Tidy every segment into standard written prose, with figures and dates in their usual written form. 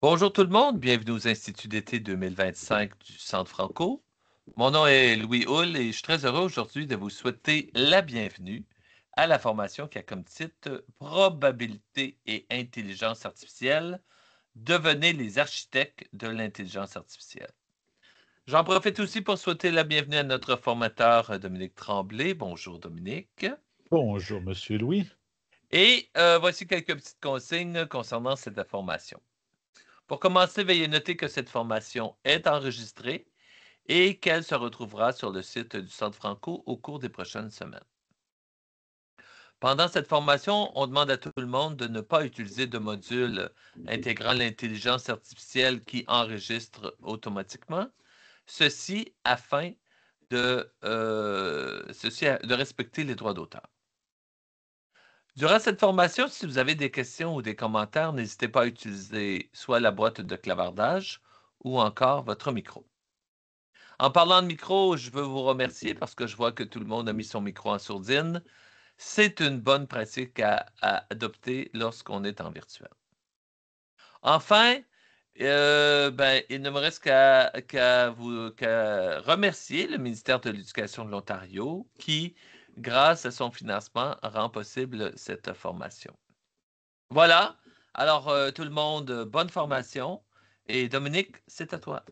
Bonjour tout le monde, bienvenue aux Instituts d'été 2025 du Centre Franco. Mon nom est Louis Hull et je suis très heureux aujourd'hui de vous souhaiter la bienvenue à la formation qui a comme titre Probabilité et intelligence artificielle. Devenez les architectes de l'intelligence artificielle. J'en profite aussi pour souhaiter la bienvenue à notre formateur Dominique Tremblay. Bonjour Dominique. Bonjour, Monsieur Louis. Et voici quelques petites consignes concernant cette formation. Pour commencer, veuillez noter que cette formation est enregistrée et qu'elle se retrouvera sur le site du Centre Franco au cours des prochaines semaines. Pendant cette formation, on demande à tout le monde de ne pas utiliser de module intégrant l'intelligence artificielle qui enregistre automatiquement, ceci afin de respecter les droits d'auteur. Durant cette formation, si vous avez des questions ou des commentaires, n'hésitez pas à utiliser soit la boîte de clavardage ou encore votre micro. En parlant de micro, je veux vous remercier parce que je vois que tout le monde a mis son micro en sourdine. C'est une bonne pratique à adopter lorsqu'on est en virtuel. Enfin, il ne me reste qu'à remercier le ministère de l'Éducation de l'Ontario qui, grâce à son financement, rend possible cette formation. Voilà. Alors, tout le monde, bonne formation. Et Dominique, c'est à toi.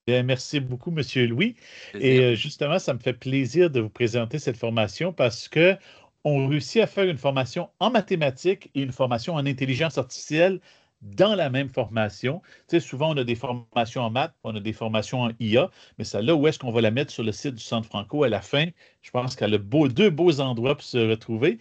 Bien, merci beaucoup, Monsieur Louis. Et Plaisir. justement, ça me fait plaisir de vous présenter cette formation parce que on réussit à faire une formation en mathématiques et une formation en intelligence artificielle dans la même formation. Tu sais, souvent, on a des formations en maths, on a des formations en IA, mais celle-là, où est-ce qu'on va la mettre sur le site du Centre Franco à la fin? Je pense qu'elle a deux beaux endroits pour se retrouver.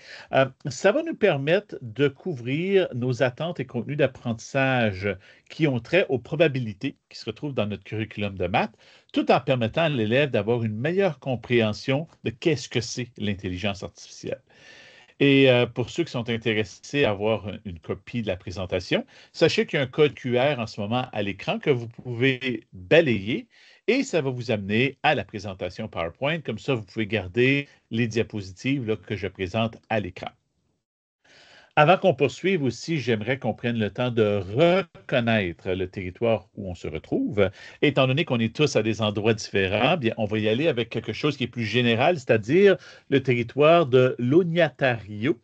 Ça va nous permettre de couvrir nos attentes et contenus d'apprentissage qui ont trait aux probabilités qui se retrouvent dans notre curriculum de maths, tout en permettant à l'élève d'avoir une meilleure compréhension de qu'est-ce que c'est l'intelligence artificielle. Et pour ceux qui sont intéressés à avoir une copie de la présentation, sachez qu'il y a un code QR en ce moment à l'écran que vous pouvez balayer et ça va vous amener à la présentation PowerPoint. Comme ça, vous pouvez garder les diapositives là, que je présente à l'écran. Avant qu'on poursuive aussi, j'aimerais qu'on prenne le temps de reconnaître le territoire où on se retrouve. Étant donné qu'on est tous à des endroits différents, bien, on va y aller avec quelque chose qui est plus général, c'est-à-dire le territoire de l'Ontario,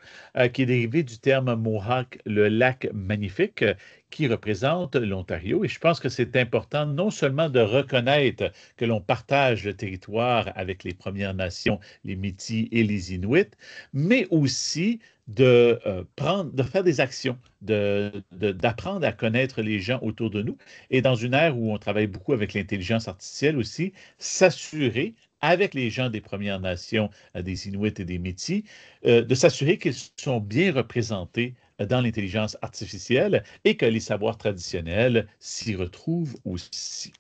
qui est dérivé du terme Mohawk, le lac magnifique, qui représente l'Ontario. Et je pense que c'est important non seulement de reconnaître que l'on partage le territoire avec les Premières Nations, les Métis et les Inuits, mais aussi de faire des actions, d'apprendre à connaître les gens autour de nous. Et dans une ère où on travaille beaucoup avec l'intelligence artificielle aussi, s'assurer avec les gens des Premières Nations, des Inuits et des Métis, de s'assurer qu'ils sont bien représentés dans l'intelligence artificielle et que les savoirs traditionnels s'y retrouvent aussi.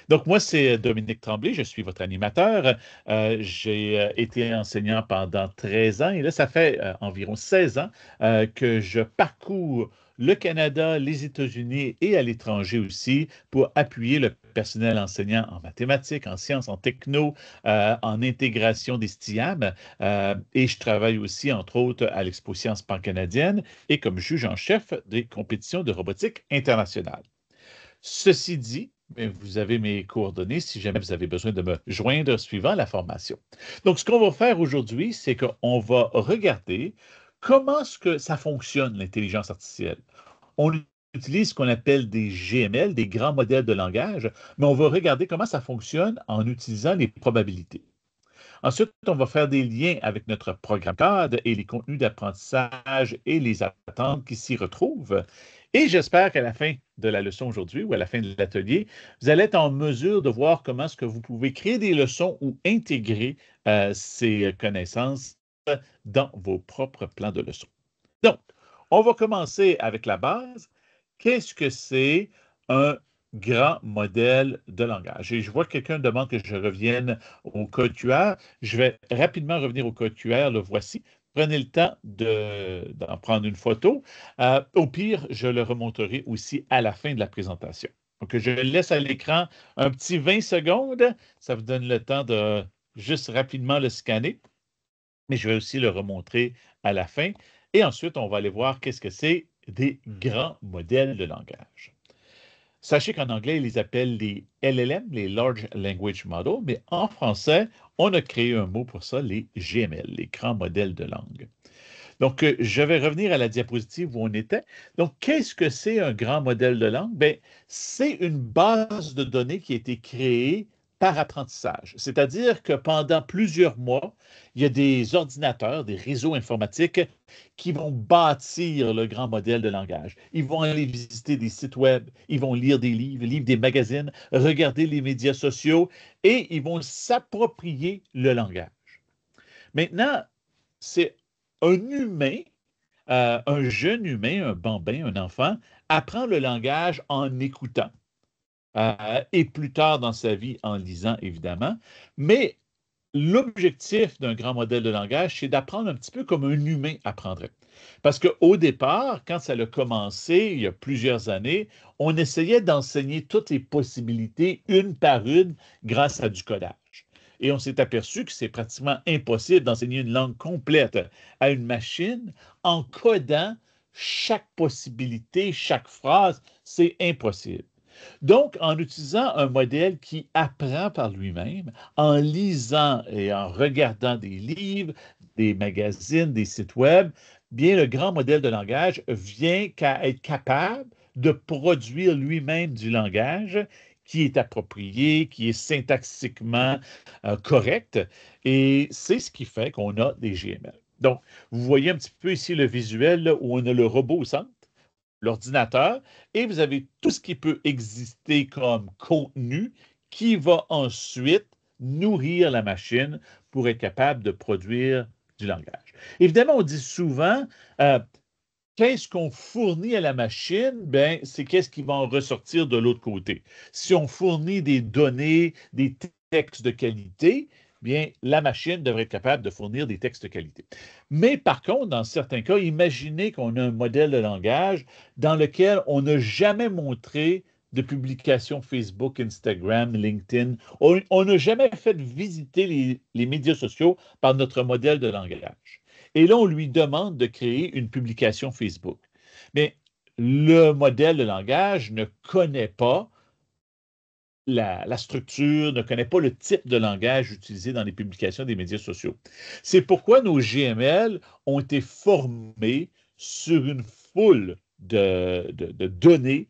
Donc, moi, c'est Dominique Tremblay, je suis votre animateur. J'ai été enseignant pendant 13 ans et là, ça fait environ 16 ans que je parcours le Canada, les États-Unis et à l'étranger aussi pour appuyer le personnel enseignant en mathématiques, en sciences, en techno, en intégration des STIAM. Et je travaille aussi, entre autres, à l'Expo Sciences pan-canadienne et comme juge en chef des compétitions de robotique internationale. Ceci dit, vous avez mes coordonnées si jamais vous avez besoin de me joindre suivant la formation. Donc, ce qu'on va faire aujourd'hui, c'est qu'on va regarder comment est-ce que ça fonctionne, l'intelligence artificielle. On utilise ce qu'on appelle des GML, des grands modèles de langage, mais on va regarder comment ça fonctionne en utilisant les probabilités. Ensuite, on va faire des liens avec notre programme cadre et les contenus d'apprentissage et les attentes qui s'y retrouvent. Et j'espère qu'à la fin de la leçon aujourd'hui ou à la fin de l'atelier, vous allez être en mesure de voir comment est-ce que vous pouvez créer des leçons ou intégrer ces connaissances dans vos propres plans de leçons. Donc, on va commencer avec la base. Qu'est-ce que c'est un grand modèle de langage? Et je vois que quelqu'un demande que je revienne au code QR. Je vais rapidement revenir au code QR. Le voici. Prenez le temps d'en prendre une photo. Au pire, je le remonterai aussi à la fin de la présentation. Donc, je laisse à l'écran un petit 20 secondes. Ça vous donne le temps de juste rapidement le scanner. Mais je vais aussi le remontrer à la fin. Et ensuite, on va aller voir qu'est-ce que c'est des grands modèles de langage. Sachez qu'en anglais, ils les appellent les LLM, les Large Language Models, mais en français, on a créé un mot pour ça, les GML, les grands modèles de langue. Donc, je vais revenir à la diapositive où on était. Donc, qu'est-ce que c'est un grand modèle de langue? Bien, c'est une base de données qui a été créée par apprentissage. C'est-à-dire que pendant plusieurs mois, il y a des ordinateurs, des réseaux informatiques qui vont bâtir le grand modèle de langage. Ils vont aller visiter des sites web, ils vont lire des livres, lire des magazines, regarder les médias sociaux et ils vont s'approprier le langage. Maintenant, c'est un humain, un jeune humain, un bambin, un enfant, apprend le langage en écoutant et plus tard dans sa vie en lisant, évidemment. Mais l'objectif d'un grand modèle de langage, c'est d'apprendre un petit peu comme un humain apprendrait. Parce qu'au départ, quand ça a commencé, il y a plusieurs années, on essayait d'enseigner toutes les possibilités une par une grâce à du codage. Et on s'est aperçu que c'est pratiquement impossible d'enseigner une langue complète à une machine en codant chaque possibilité, chaque phrase. C'est impossible. Donc, en utilisant un modèle qui apprend par lui-même, en lisant et en regardant des livres, des magazines, des sites web, bien, le grand modèle de langage vient qu'à être capable de produire lui-même du langage qui est approprié, qui est syntaxiquement correct. Et c'est ce qui fait qu'on a des GML. Donc, vous voyez un petit peu ici le visuel là, où on a le robot au centre, l'ordinateur, et vous avez tout ce qui peut exister comme contenu qui va ensuite nourrir la machine pour être capable de produire du langage. Évidemment, on dit souvent, qu'est-ce qu'on fournit à la machine? Ben, c'est qu'est-ce qui va en ressortir de l'autre côté. Si on fournit des données, des textes de qualité, bien, la machine devrait être capable de fournir des textes de qualité. Mais par contre, dans certains cas, imaginez qu'on a un modèle de langage dans lequel on n'a jamais montré de publication Facebook, Instagram, LinkedIn. On n'a jamais fait visiter les médias sociaux par notre modèle de langage. Et là, on lui demande de créer une publication Facebook. Mais le modèle de langage ne connaît pas la structure, ne connaît pas le type de langage utilisé dans les publications des médias sociaux. C'est pourquoi nos GML ont été formés sur une foule de données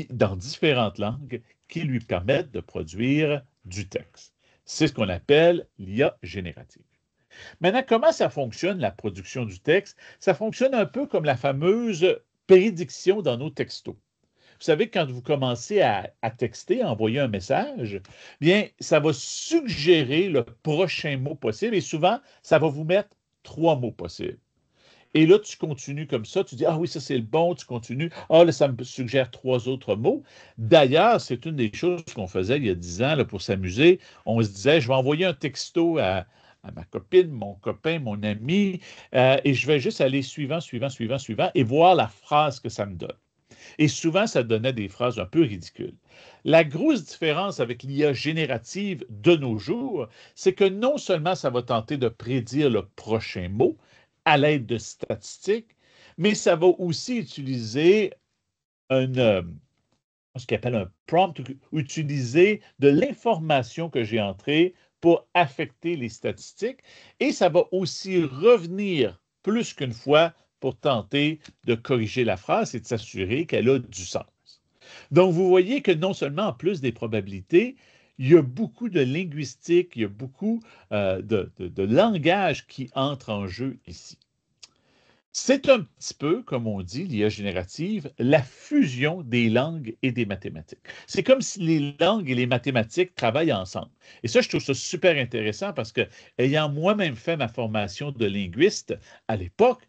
dans différentes langues qui lui permettent de produire du texte. C'est ce qu'on appelle l'IA générative. Maintenant, comment ça fonctionne, la production du texte? Ça fonctionne un peu comme la fameuse prédiction dans nos textos. Vous savez, quand vous commencez à texter, à envoyer un message, bien, ça va suggérer le prochain mot possible et souvent, ça va vous mettre 3 mots possibles. Et là, tu continues comme ça, tu dis, ah oui, ça c'est le bon, tu continues, ah là, ça me suggère 3 autres mots. D'ailleurs, c'est une des choses qu'on faisait il y a 10 ans là, pour s'amuser. On se disait, je vais envoyer un texto à ma copine, mon copain, mon ami, et je vais juste aller suivant, suivant, suivant, suivant, et voir la phrase que ça me donne. Et souvent, ça donnait des phrases un peu ridicules. La grosse différence avec l'IA générative de nos jours, c'est que non seulement ça va tenter de prédire le prochain mot à l'aide de statistiques, mais ça va aussi utiliser ce qu'on appelle un prompt, utiliser de l'information que j'ai entrée pour affecter les statistiques. Et ça va aussi revenir plus qu'une fois pour tenter de corriger la phrase et de s'assurer qu'elle a du sens. Donc, vous voyez que non seulement en plus des probabilités, il y a beaucoup de linguistique, il y a beaucoup de langage qui entre en jeu ici. C'est un petit peu, comme on dit, l'IA générative, la fusion des langues et des mathématiques. C'est comme si les langues et les mathématiques travaillent ensemble. Et ça, je trouve ça super intéressant parce que, ayant moi-même fait ma formation de linguiste à l'époque,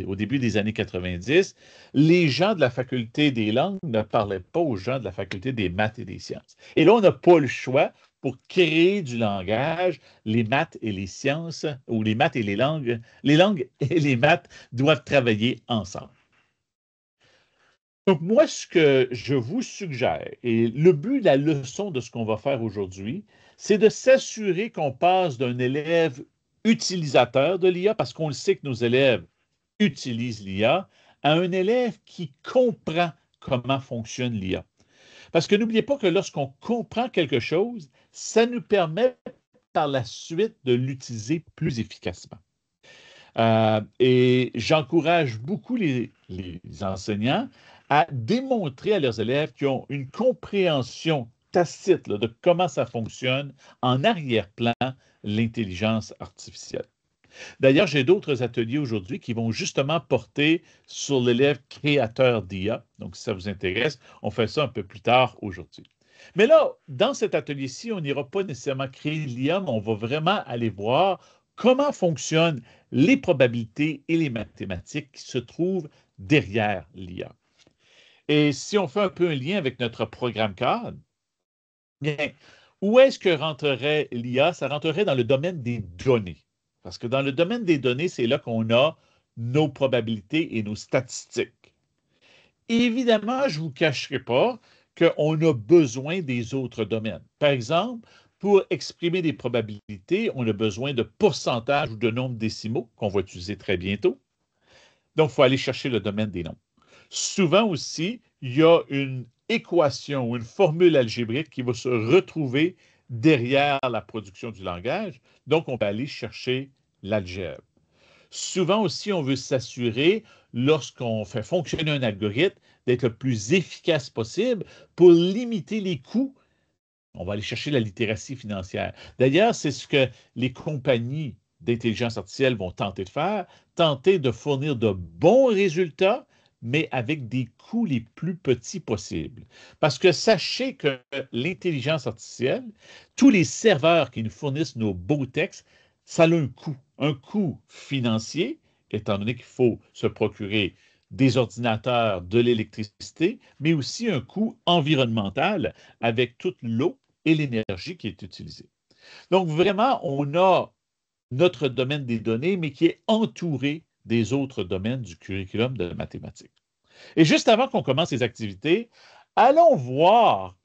au début des années 90, les gens de la faculté des langues ne parlaient pas aux gens de la faculté des maths et des sciences. Et là, on n'a pas le choix pour créer du langage, les maths et les sciences, ou les maths et les langues et les maths doivent travailler ensemble. Donc, moi, ce que je vous suggère, et le but de la leçon de ce qu'on va faire aujourd'hui, c'est de s'assurer qu'on passe d'un élève utilisateur de l'IA, parce qu'on le sait que nos élèves utilisent l'IA, à un élève qui comprend comment fonctionne l'IA. Parce que n'oubliez pas que lorsqu'on comprend quelque chose, ça nous permet par la suite de l'utiliser plus efficacement. Et j'encourage beaucoup les enseignants à démontrer à leurs élèves qu'ils ont une compréhension tacite là, de comment ça fonctionne en arrière-plan, l'intelligence artificielle. D'ailleurs, j'ai d'autres ateliers aujourd'hui qui vont justement porter sur l'élève créateur d'IA. Donc, si ça vous intéresse, on fait ça un peu plus tard aujourd'hui. Mais là, dans cet atelier-ci, on n'ira pas nécessairement créer l'IA, mais on va vraiment aller voir comment fonctionnent les probabilités et les mathématiques qui se trouvent derrière l'IA. Et si on fait un peu un lien avec notre programme cadre, bien, où est-ce que rentrerait l'IA? Ça rentrerait dans le domaine des données. Parce que dans le domaine des données, c'est là qu'on a nos probabilités et nos statistiques. Évidemment, je ne vous cacherai pas qu'on a besoin des autres domaines. Par exemple, pour exprimer des probabilités, on a besoin de pourcentage ou de nombres décimaux qu'on va utiliser très bientôt. Donc, il faut aller chercher le domaine des nombres. Souvent aussi, il y a une équation ou une formule algébrique qui va se retrouver derrière la production du langage. Donc, on va aller chercher l'algèbre. Souvent aussi, on veut s'assurer, lorsqu'on fait fonctionner un algorithme, d'être le plus efficace possible pour limiter les coûts. On va aller chercher la littératie financière. D'ailleurs, c'est ce que les compagnies d'intelligence artificielle vont tenter de faire, tenter de fournir de bons résultats, mais avec des coûts les plus petits possibles. Parce que sachez que l'intelligence artificielle, tous les serveurs qui nous fournissent nos beaux textes, ça a un coût financier, étant donné qu'il faut se procurer des ordinateurs, de l'électricité, mais aussi un coût environnemental avec toute l'eau et l'énergie qui est utilisée. Donc, vraiment, on a notre domaine des données, mais qui est entouré des autres domaines du curriculum de mathématiques. Et juste avant qu'on commence les activités, allons voir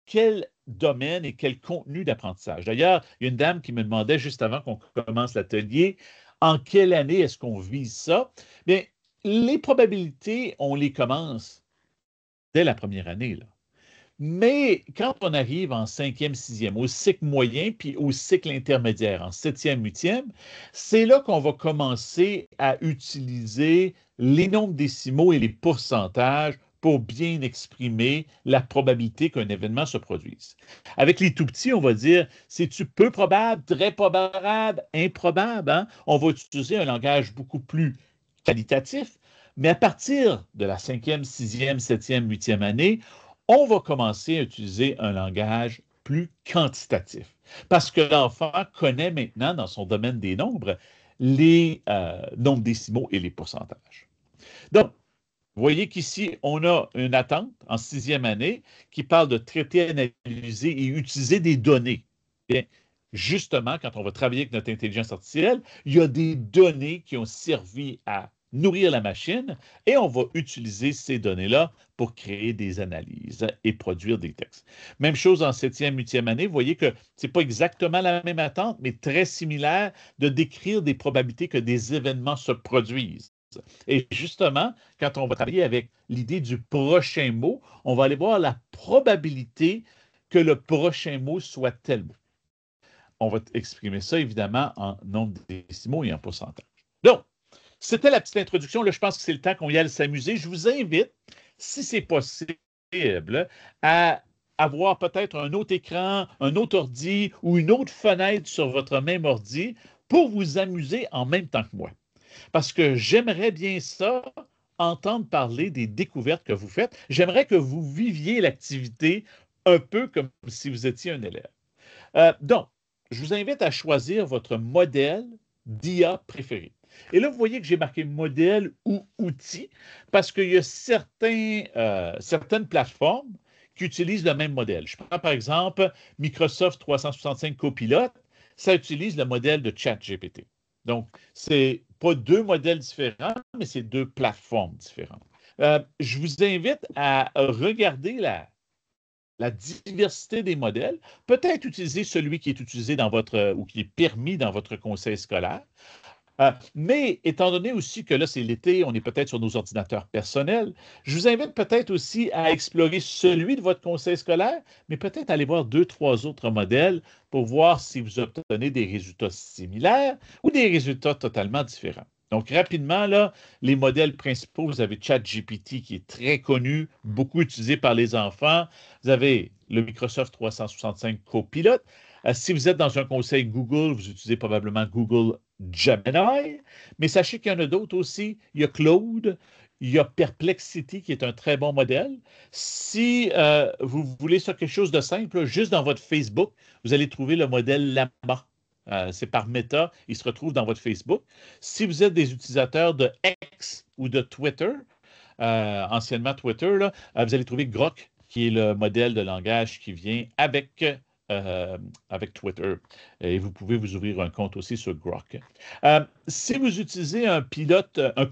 quel domaine et quel contenu d'apprentissage. D'ailleurs, il y a une dame qui me demandait juste avant qu'on commence l'atelier, en quelle année est-ce qu'on vise ça? Bien, les probabilités, on les commence dès la première année, là. Mais quand on arrive en cinquième, sixième, au cycle moyen, puis au cycle intermédiaire, en septième, huitième, c'est là qu'on va commencer à utiliser les nombres décimaux et les pourcentages pour bien exprimer la probabilité qu'un événement se produise. Avec les tout petits, on va dire, c'est-tu peu probable, très probable, improbable, hein? On va utiliser un langage beaucoup plus qualitatif, mais à partir de la cinquième, sixième, septième, huitième année, on va commencer à utiliser un langage plus quantitatif. Parce que l'enfant connaît maintenant, dans son domaine des nombres, les nombres décimaux et les pourcentages. Donc, vous voyez qu'ici, on a une attente en sixième année qui parle de traiter, analyser et utiliser des données. Bien, justement, quand on va travailler avec notre intelligence artificielle, il y a des données qui ont servi à nourrir la machine et on va utiliser ces données-là pour créer des analyses et produire des textes. Même chose en septième, huitième année, vous voyez que ce n'est pas exactement la même attente, mais très similaire de décrire des probabilités que des événements se produisent. Et justement, quand on va travailler avec l'idée du prochain mot, on va aller voir la probabilité que le prochain mot soit tel mot. On va exprimer ça, évidemment, en nombre décimaux et en pourcentage. Donc, c'était la petite introduction. Là, je pense que c'est le temps qu'on y aille s'amuser. Je vous invite, si c'est possible, à avoir peut-être un autre écran, un autre ordi ou une autre fenêtre sur votre même ordi pour vous amuser en même temps que moi. Parce que j'aimerais bien ça, entendre parler des découvertes que vous faites. J'aimerais que vous viviez l'activité un peu comme si vous étiez un élève. Donc, je vous invite à choisir votre modèle d'IA préféré. Et là, vous voyez que j'ai marqué modèle ou outil parce qu'il y a certaines plateformes qui utilisent le même modèle. Je prends par exemple Microsoft 365 Copilot, ça utilise le modèle de ChatGPT. Donc, ce n'est pas deux modèles différents, mais c'est deux plateformes différentes. Je vous invite à regarder la diversité des modèles, peut-être utiliser celui qui est utilisé dans votre ou qui est permis dans votre conseil scolaire. Mais étant donné aussi que là, c'est l'été, on est peut-être sur nos ordinateurs personnels, je vous invite peut-être aussi à explorer celui de votre conseil scolaire, mais peut-être aller voir deux, trois autres modèles pour voir si vous obtenez des résultats similaires ou des résultats totalement différents. Donc, rapidement, là, les modèles principaux, vous avez ChatGPT qui est très connu, beaucoup utilisé par les enfants. Vous avez le Microsoft 365 Copilot. Si vous êtes dans un conseil Google, vous utilisez probablement Google Gemini, mais sachez qu'il y en a d'autres aussi. Il y a Claude, il y a Perplexity qui est un très bon modèle. Si vous voulez sur quelque chose de simple, juste dans votre Facebook, vous allez trouver le modèle Llama. C'est par Meta, il se retrouve dans votre Facebook. Si vous êtes des utilisateurs de X ou de Twitter, anciennement Twitter, là, vous allez trouver Grok, qui est le modèle de langage qui vient avec Twitter. Et vous pouvez vous ouvrir un compte aussi sur Grok. Si vous utilisez un pilote, un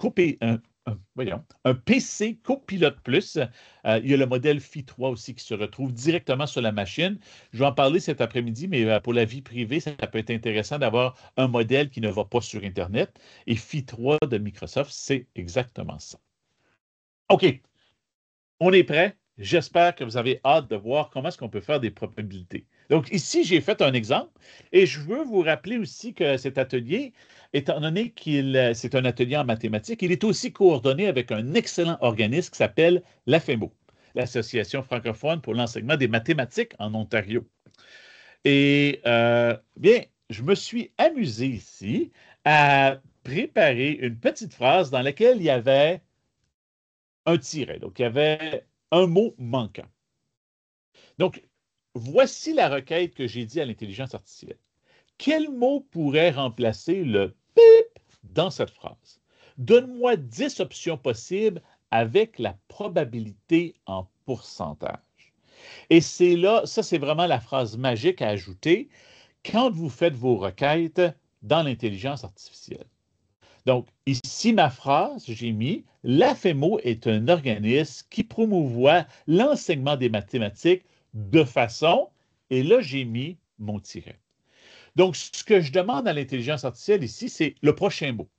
PC Copilote Plus, il y a le modèle Phi 3 aussi qui se retrouve directement sur la machine. Je vais en parler cet après-midi, mais pour la vie privée, ça peut être intéressant d'avoir un modèle qui ne va pas sur Internet. Et Phi 3 de Microsoft, c'est exactement ça. OK, on est prêt. J'espère que vous avez hâte de voir comment est-ce qu'on peut faire des probabilités. Donc ici, j'ai fait un exemple et je veux vous rappeler aussi que cet atelier, étant donné qu'il c'est un atelier en mathématiques, il est aussi coordonné avec un excellent organisme qui s'appelle l'AFEMO, l'Association francophone pour l'enseignement des mathématiques en Ontario. Et bien, je me suis amusé ici à préparer une petite phrase dans laquelle il y avait un tiret. Donc, il y avait un mot manquant. Donc, voici la requête que j'ai dit à l'intelligence artificielle. Quel mot pourrait remplacer le pip dans cette phrase? Donne-moi 10 options possibles avec la probabilité en pourcentage. Et c'est là, ça c'est vraiment la phrase magique à ajouter quand vous faites vos requêtes dans l'intelligence artificielle. Donc, ici, ma phrase, j'ai mis l'AFEMO est un organisme qui promouvoit l'enseignement des mathématiques de façon, et là, j'ai mis mon tiret. Donc, ce que je demande à l'intelligence artificielle ici, c'est le prochain mot.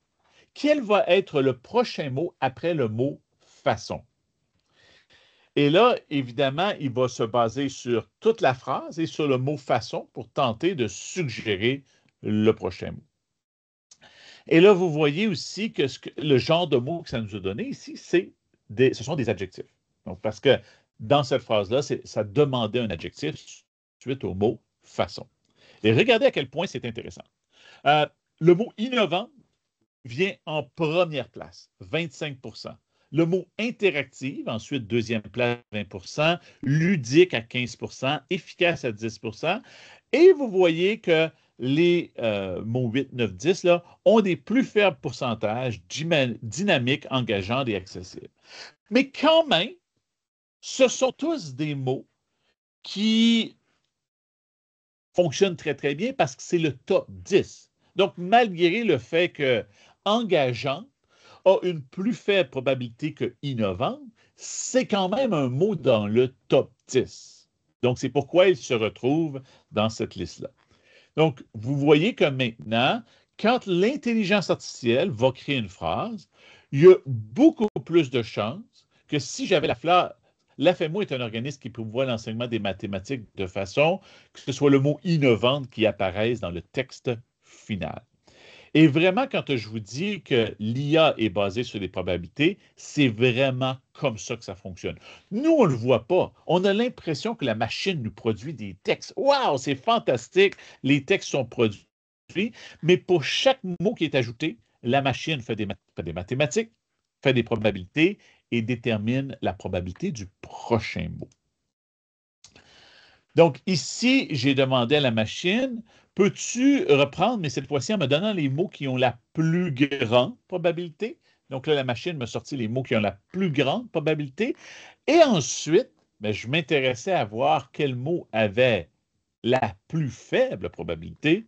Quel va être le prochain mot après le mot façon? Et là, évidemment, il va se baser sur toute la phrase et sur le mot façon pour tenter de suggérer le prochain mot. Et là, vous voyez aussi que, le genre de mots que ça nous a donné ici, ce sont des adjectifs. Donc, parce que dans cette phrase-là, ça demandait un adjectif suite au mot façon. Et regardez à quel point c'est intéressant. Le mot innovant vient en première place, 25 %. Le mot interactive, ensuite, deuxième place, 20 %, ludique à 15 %, efficace à 10 %. Et vous voyez que les mots 8, 9, 10 là, ont des plus faibles pourcentages dynamiques, engageants et accessibles. Mais quand même, ce sont tous des mots qui fonctionnent très, très bien parce que c'est le top 10. Donc, malgré le fait que engageant a une plus faible probabilité que innovant, c'est quand même un mot dans le top 10. Donc, c'est pourquoi il se retrouve dans cette liste-là. Donc, vous voyez que maintenant, quand l'intelligence artificielle va créer une phrase, il y a beaucoup plus de chances que si j'avais l'AFEMO est un organisme qui promouvoit l'enseignement des mathématiques de façon que ce soit le mot innovante qui apparaisse dans le texte final. Et vraiment, quand je vous dis que l'IA est basée sur les probabilités, c'est vraiment comme ça que ça fonctionne. Nous, on ne le voit pas. On a l'impression que la machine nous produit des textes. Waouh, c'est fantastique, les textes sont produits. Mais pour chaque mot qui est ajouté, la machine fait des mathématiques, fait des probabilités et détermine la probabilité du prochain mot. Donc, ici, j'ai demandé à la machine, peux-tu reprendre, mais cette fois-ci en me donnant les mots qui ont la plus grande probabilité? Donc là, la machine m'a sorti les mots qui ont la plus grande probabilité. Et ensuite, ben, je m'intéressais à voir quel mot avait la plus faible probabilité.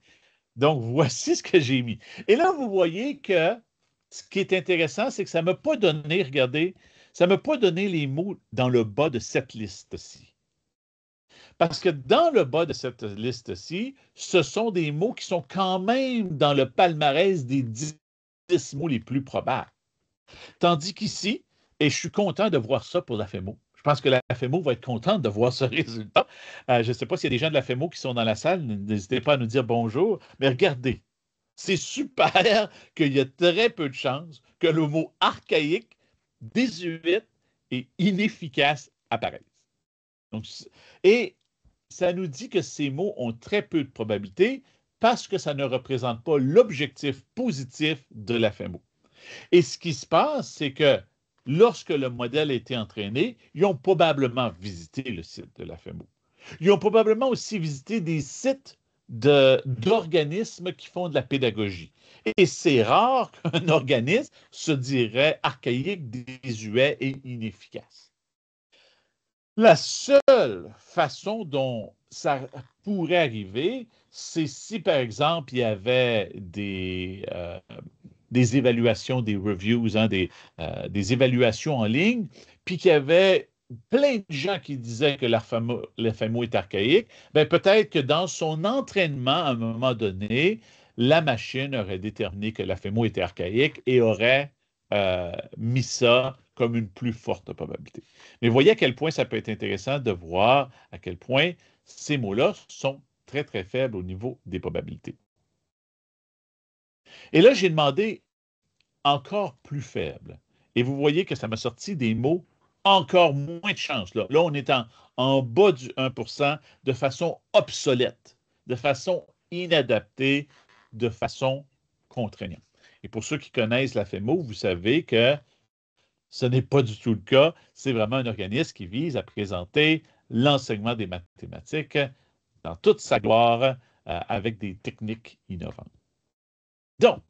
Donc, voici ce que j'ai mis. Et là, vous voyez que ce qui est intéressant, c'est que ça ne m'a pas donné, regardez, ça ne m'a pas donné les mots dans le bas de cette liste-ci. Parce que dans le bas de cette liste-ci, ce sont des mots qui sont quand même dans le palmarès des 10 10 mots les plus probables. Tandis qu'ici, et je suis content de voir ça pour la FEMO. Je pense que la FEMO va être contente de voir ce résultat. Je ne sais pas s'il y a des gens de la FEMO qui sont dans la salle. N'hésitez pas à nous dire bonjour. Mais regardez, c'est super qu'il y a très peu de chances que le mot archaïque, désuète et inefficace apparaisse. Donc, et ça nous dit que ces mots ont très peu de probabilité parce que ça ne représente pas l'objectif positif de la FEMO. Et ce qui se passe, c'est que lorsque le modèle a été entraîné, ils ont probablement visité le site de la FEMO. Ils ont probablement aussi visité des sites d'organismes qui font de la pédagogie. Et c'est rare qu'un organisme se dirait archaïque, désuet et inefficace. La seule façon dont ça pourrait arriver, c'est si, par exemple, il y avait des évaluations, des reviews, des évaluations en ligne, puis qu'il y avait plein de gens qui disaient que la FAMO est archaïque, bien, peut-être que dans son entraînement, à un moment donné, la machine aurait déterminé que la FAMO était archaïque et aurait mis ça comme une plus forte probabilité. Mais voyez à quel point ça peut être intéressant de voir à quel point ces mots-là sont très, très faibles au niveau des probabilités. Et là, j'ai demandé encore plus faible. Et vous voyez que ça m'a sorti des mots encore moins de chance. Là, on est en bas du 1% de façon obsolète, de façon inadaptée, de façon contraignante. Et pour ceux qui connaissent la FEMO, vous savez que ce n'est pas du tout le cas. C'est vraiment un organisme qui vise à présenter l'enseignement des mathématiques dans toute sa gloire avec des techniques innovantes. Donc,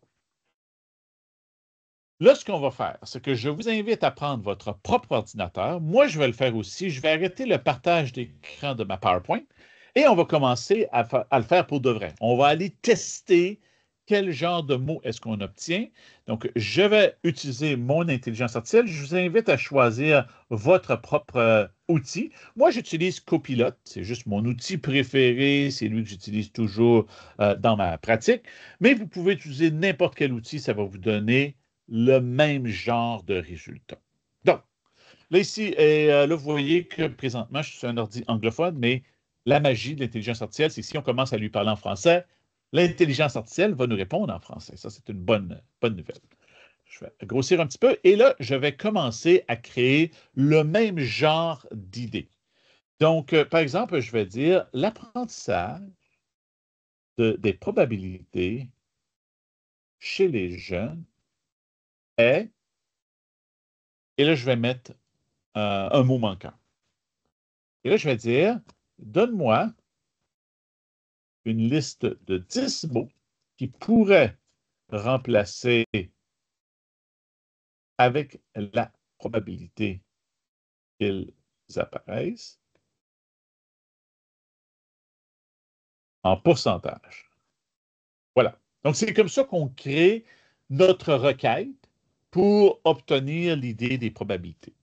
là, ce qu'on va faire, c'est que je vous invite à prendre votre propre ordinateur. Moi, je vais le faire aussi. Je vais arrêter le partage d'écran de ma PowerPoint et on va commencer à le faire pour de vrai. On va aller tester quel genre de mots est-ce qu'on obtient. Donc, je vais utiliser mon intelligence artificielle. Je vous invite à choisir votre propre outil. Moi, j'utilise Copilot. C'est juste mon outil préféré. C'est lui que j'utilise toujours dans ma pratique. Mais vous pouvez utiliser n'importe quel outil. Ça va vous donner le même genre de résultat. Donc, là ici, là, vous voyez que présentement, je suis sur un ordi anglophone, mais la magie de l'intelligence artificielle, c'est que si on commence à lui parler en français, l'intelligence artificielle va nous répondre en français. Ça, c'est une bonne nouvelle. Je vais grossir un petit peu et là, je vais commencer à créer le même genre d'idées. Donc, par exemple, je vais dire l'apprentissage des probabilités chez les jeunes est, et là, je vais mettre un mot manquant. Et là, je vais dire, donne-moi une liste de 10 mots qui pourraient remplacer avec la probabilité qu'ils apparaissent en pourcentage. Voilà. Donc, c'est comme ça qu'on crée notre requête pour obtenir l'idée des probabilités.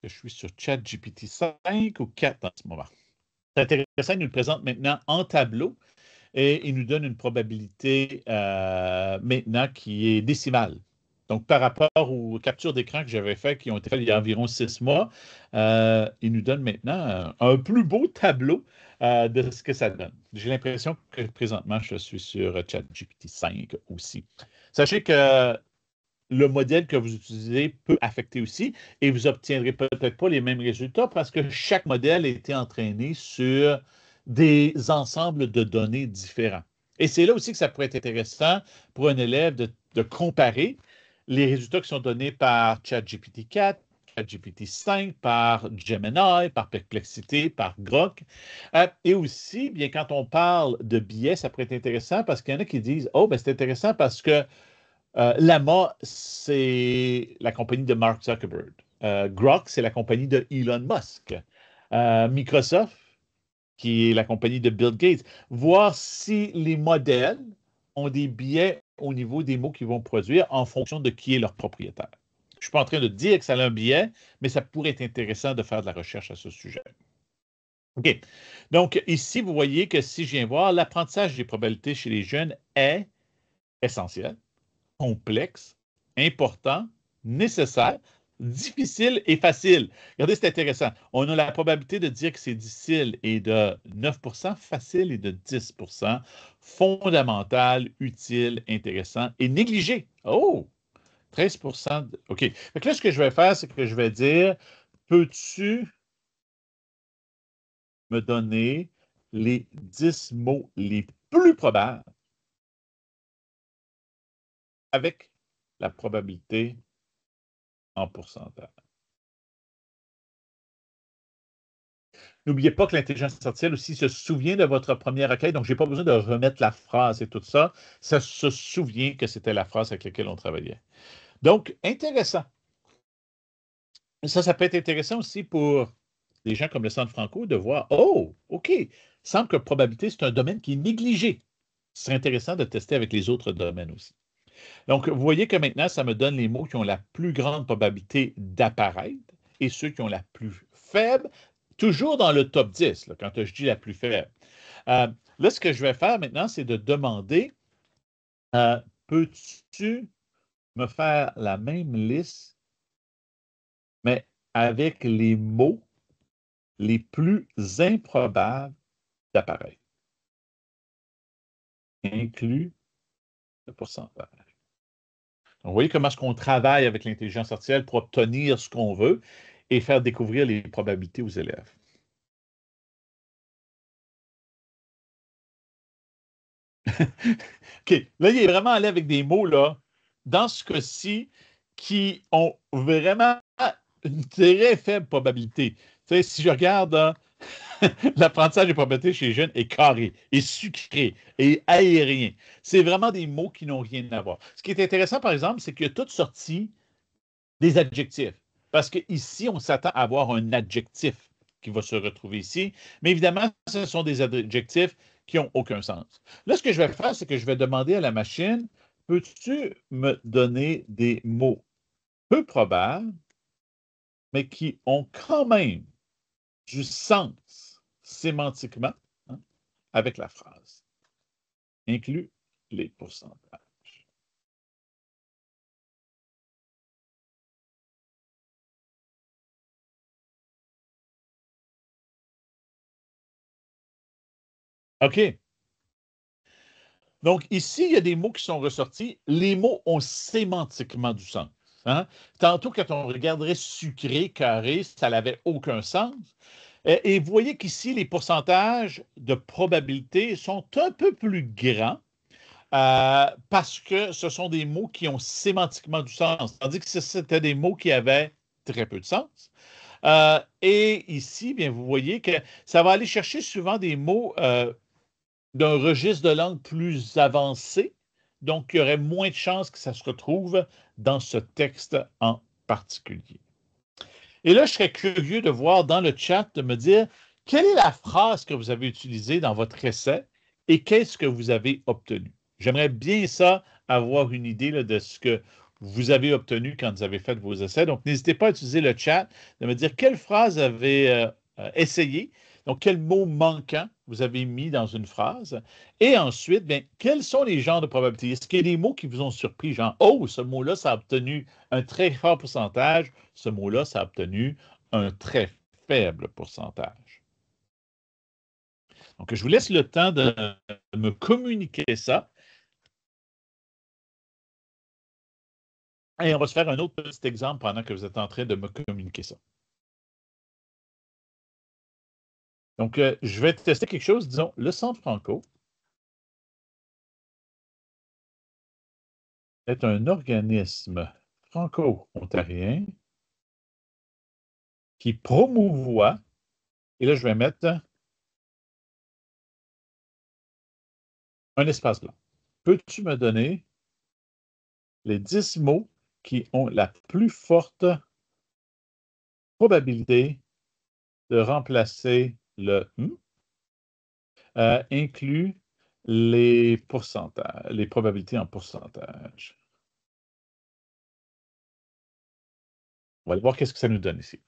Je suis sur ChatGPT 5 ou 4 en ce moment. C'est intéressant, il nous le présente maintenant en tableau et il nous donne une probabilité maintenant qui est décimale. Donc, par rapport aux captures d'écran que j'avais faites, qui ont été faites il y a environ 6 mois, il nous donne maintenant un plus beau tableau de ce que ça donne. J'ai l'impression que présentement, je suis sur ChatGPT 5 aussi. Sachez que le modèle que vous utilisez peut affecter aussi et vous n'obtiendrez peut-être pas les mêmes résultats parce que chaque modèle a été entraîné sur des ensembles de données différents. Et c'est là aussi que ça pourrait être intéressant pour un élève de comparer les résultats qui sont donnés par ChatGPT 4, ChatGPT 5, par Gemini, par Perplexity, par Grok. Et aussi, bien, quand on parle de biais, ça pourrait être intéressant parce qu'il y en a qui disent, oh, ben, c'est intéressant parce que Llama, c'est la compagnie de Mark Zuckerberg. Grok, c'est la compagnie de Elon Musk. Microsoft, qui est la compagnie de Bill Gates. Voir si les modèles ont des biais au niveau des mots qu'ils vont produire en fonction de qui est leur propriétaire. Je ne suis pas en train de dire que ça a un biais, mais ça pourrait être intéressant de faire de la recherche à ce sujet. OK. Donc, ici, vous voyez que si je viens voir, l'apprentissage des probabilités chez les jeunes est essentiel, complexe, important, nécessaire, difficile et facile. Regardez, c'est intéressant. On a la probabilité de dire que c'est difficile et de 9%, facile et de 10%, fondamental, utile, intéressant et négligé. Oh! 13%. OK. Fait que là, ce que je vais faire, c'est que je vais dire, peux-tu me donner les 10 mots les plus probables avec la probabilité en pourcentage? N'oubliez pas que l'intelligence artificielle aussi se souvient de votre première requête, donc je n'ai pas besoin de remettre la phrase et tout ça. Ça se souvient que c'était la phrase avec laquelle on travaillait. Donc, intéressant. Ça peut être intéressant aussi pour des gens comme le Centre Franco de voir, oh, OK, il semble que probabilité, c'est un domaine qui est négligé. Ce serait intéressant de tester avec les autres domaines aussi. Donc, vous voyez que maintenant, ça me donne les mots qui ont la plus grande probabilité d'apparaître et ceux qui ont la plus faible, toujours dans le top 10, là, quand je dis la plus faible. Là, ce que je vais faire maintenant, c'est de demander, peux-tu me faire la même liste, mais avec les mots les plus improbables d'apparaître, inclus le pourcentage. Donc, vous voyez comment est-ce qu'on travaille avec l'intelligence artificielle pour obtenir ce qu'on veut et faire découvrir les probabilités aux élèves. OK. Là, il est vraiment allé avec des mots, là, dans ce cas-ci, qui ont vraiment une très faible probabilité. Tu sais, si je regarde, hein, l'apprentissage des probabilités chez les jeunes est carré, est sucré, est aérien. C'est vraiment des mots qui n'ont rien à voir. Ce qui est intéressant, par exemple, c'est qu'il y a toutes sorties des adjectifs. Parce qu'ici, on s'attend à avoir un adjectif qui va se retrouver ici. Mais évidemment, ce sont des adjectifs qui n'ont aucun sens. Là, ce que je vais faire, c'est que je vais demander à la machine, peux-tu me donner des mots peu probables, mais qui ont quand même du sens sémantiquement, hein, avec la phrase, inclut les pourcentages. OK. Donc, ici, il y a des mots qui sont ressortis. Les mots ont sémantiquement du sens. Hein? Tantôt, quand on regarderait sucré, carré, ça n'avait aucun sens. Et vous voyez qu'ici, les pourcentages de probabilité sont un peu plus grands parce que ce sont des mots qui ont sémantiquement du sens, tandis que c'était des mots qui avaient très peu de sens. Et ici, bien, vous voyez que ça va aller chercher souvent des mots d'un registre de langue plus avancé, donc il y aurait moins de chances que ça se retrouve dans ce texte en particulier. Et là, je serais curieux de voir dans le chat, de me dire, quelle est la phrase que vous avez utilisée dans votre essai et qu'est-ce que vous avez obtenu? J'aimerais bien ça, avoir une idée là, de ce que vous avez obtenu quand vous avez fait vos essais. Donc, n'hésitez pas à utiliser le chat, de me dire quelle phrase vous avez essayé, donc quel mot manquant vous avez mis dans une phrase. Et ensuite, bien, quels sont les genres de probabilités? Est-ce qu'il y a des mots qui vous ont surpris, genre, oh, ce mot-là, ça a obtenu un très fort pourcentage, ce mot-là, ça a obtenu un très faible pourcentage. Donc, je vous laisse le temps de me communiquer ça. Et on va se faire un autre petit exemple pendant que vous êtes en train de me communiquer ça. Donc, je vais tester quelque chose, disons, le Centre Franco est un organisme franco-ontarien qui promouvoit, et là, je vais mettre un espace blanc. Peux-tu me donner les 10 mots qui ont la plus forte probabilité de remplacer le inclut les pourcentages, les probabilités en pourcentage. On va aller voir qu'est-ce que ça nous donne ici.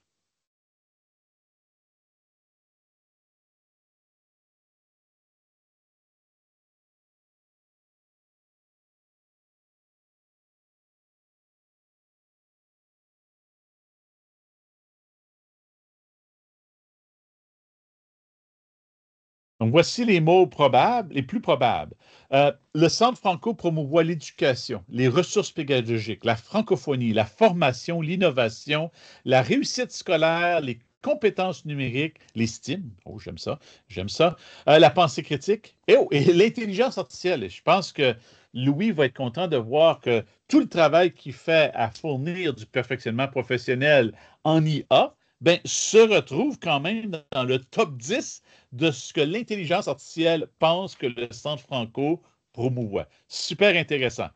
Donc, voici les mots probables, les plus probables. Le Centre franco promouvoit l'éducation, les ressources pédagogiques, la francophonie, la formation, l'innovation, la réussite scolaire, les compétences numériques, les STEAM, oh j'aime ça, la pensée critique et l'intelligence artificielle. Et je pense que Louis va être content de voir que tout le travail qu'il fait à fournir du perfectionnement professionnel en IA, ben, se retrouve quand même dans le top 10 de ce que l'intelligence artificielle pense que le Centre franco promouvoit. Super intéressant.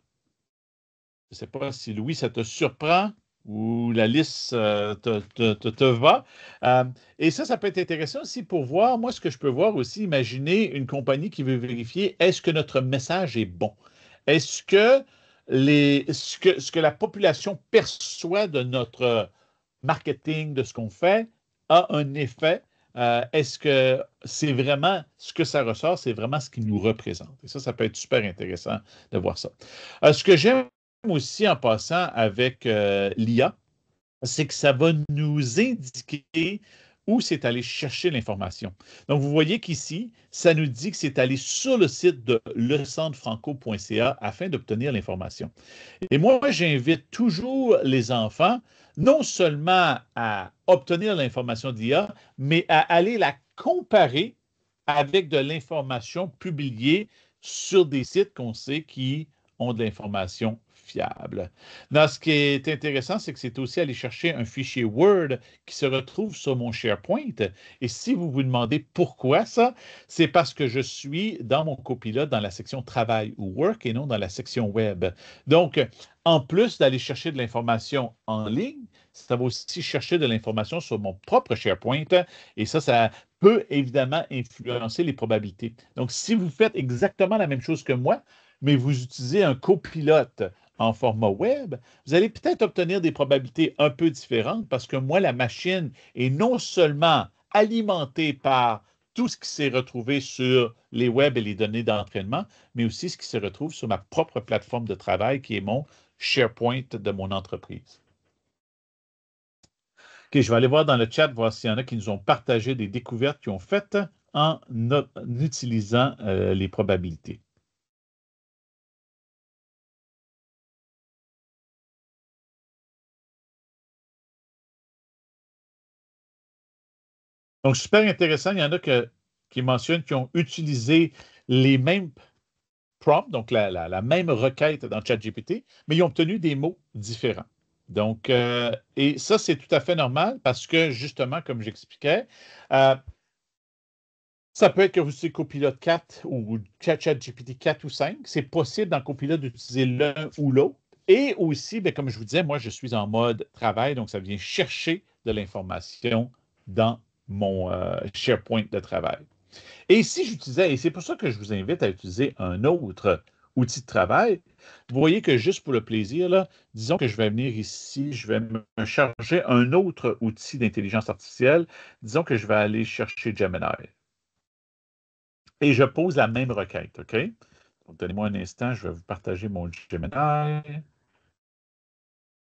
Je ne sais pas si, Louis, ça te surprend ou la liste te va. Euh, et ça peut être intéressant aussi pour voir, moi, ce que je peux voir aussi, imaginer une compagnie qui veut vérifier, est-ce que notre message est bon? Est-ce que, ce que la population perçoit de notre marketing, de ce qu'on fait, a un effet? Est-ce que c'est vraiment ce que ça ressort, c'est vraiment ce qui nous représente? Et ça peut être super intéressant de voir ça. Ce que j'aime aussi en passant avec l'IA, c'est que ça va nous indiquer où c'est allé chercher l'information. Donc, vous voyez qu'ici, ça nous dit que c'est allé sur le site de lecentefranco.ca afin d'obtenir l'information. Et moi, j'invite toujours les enfants non seulement à obtenir l'information d'IA, mais à aller la comparer avec de l'information publiée sur des sites qu'on sait qui ont de l'information fiable. Là, ce qui est intéressant, c'est que c'est aussi aller chercher un fichier Word qui se retrouve sur mon SharePoint. Et si vous vous demandez pourquoi ça, c'est parce que je suis dans mon copilote dans la section Travail ou Work et non dans la section Web. Donc, en plus d'aller chercher de l'information en ligne, ça va aussi chercher de l'information sur mon propre SharePoint. Et ça peut évidemment influencer les probabilités. Donc, si vous faites exactement la même chose que moi, mais vous utilisez un copilote en format web, vous allez peut-être obtenir des probabilités un peu différentes parce que moi, la machine est non seulement alimentée par tout ce qui s'est retrouvé sur les web et les données d'entraînement, mais aussi ce qui se retrouve sur ma propre plateforme de travail qui est mon SharePoint de mon entreprise. OK, je vais aller voir dans le chat, voir s'il y en a qui nous ont partagé des découvertes qu'ils ont faites en utilisant les probabilités. Donc, super intéressant. Il y en a qui mentionnent qu'ils ont utilisé les mêmes prompts, donc la même requête dans ChatGPT, mais ils ont obtenu des mots différents. Donc, et ça, c'est tout à fait normal parce que, justement, comme j'expliquais, ça peut être que vous utilisez Copilote 4 ou ChatGPT 4 ou 5. C'est possible dans Copilote d'utiliser l'un ou l'autre. Et aussi, bien, comme je vous disais, moi, je suis en mode travail, donc ça vient chercher de l'information dans mon SharePoint de travail. Et si j'utilisais, et c'est pour ça que je vous invite à utiliser un autre outil de travail, vous voyez que juste pour le plaisir, là, disons que je vais venir ici, je vais me charger un autre outil d'intelligence artificielle. Disons que je vais aller chercher Gemini. Et je pose la même requête, OK? Donc, donnez-moi un instant, je vais vous partager mon Gemini.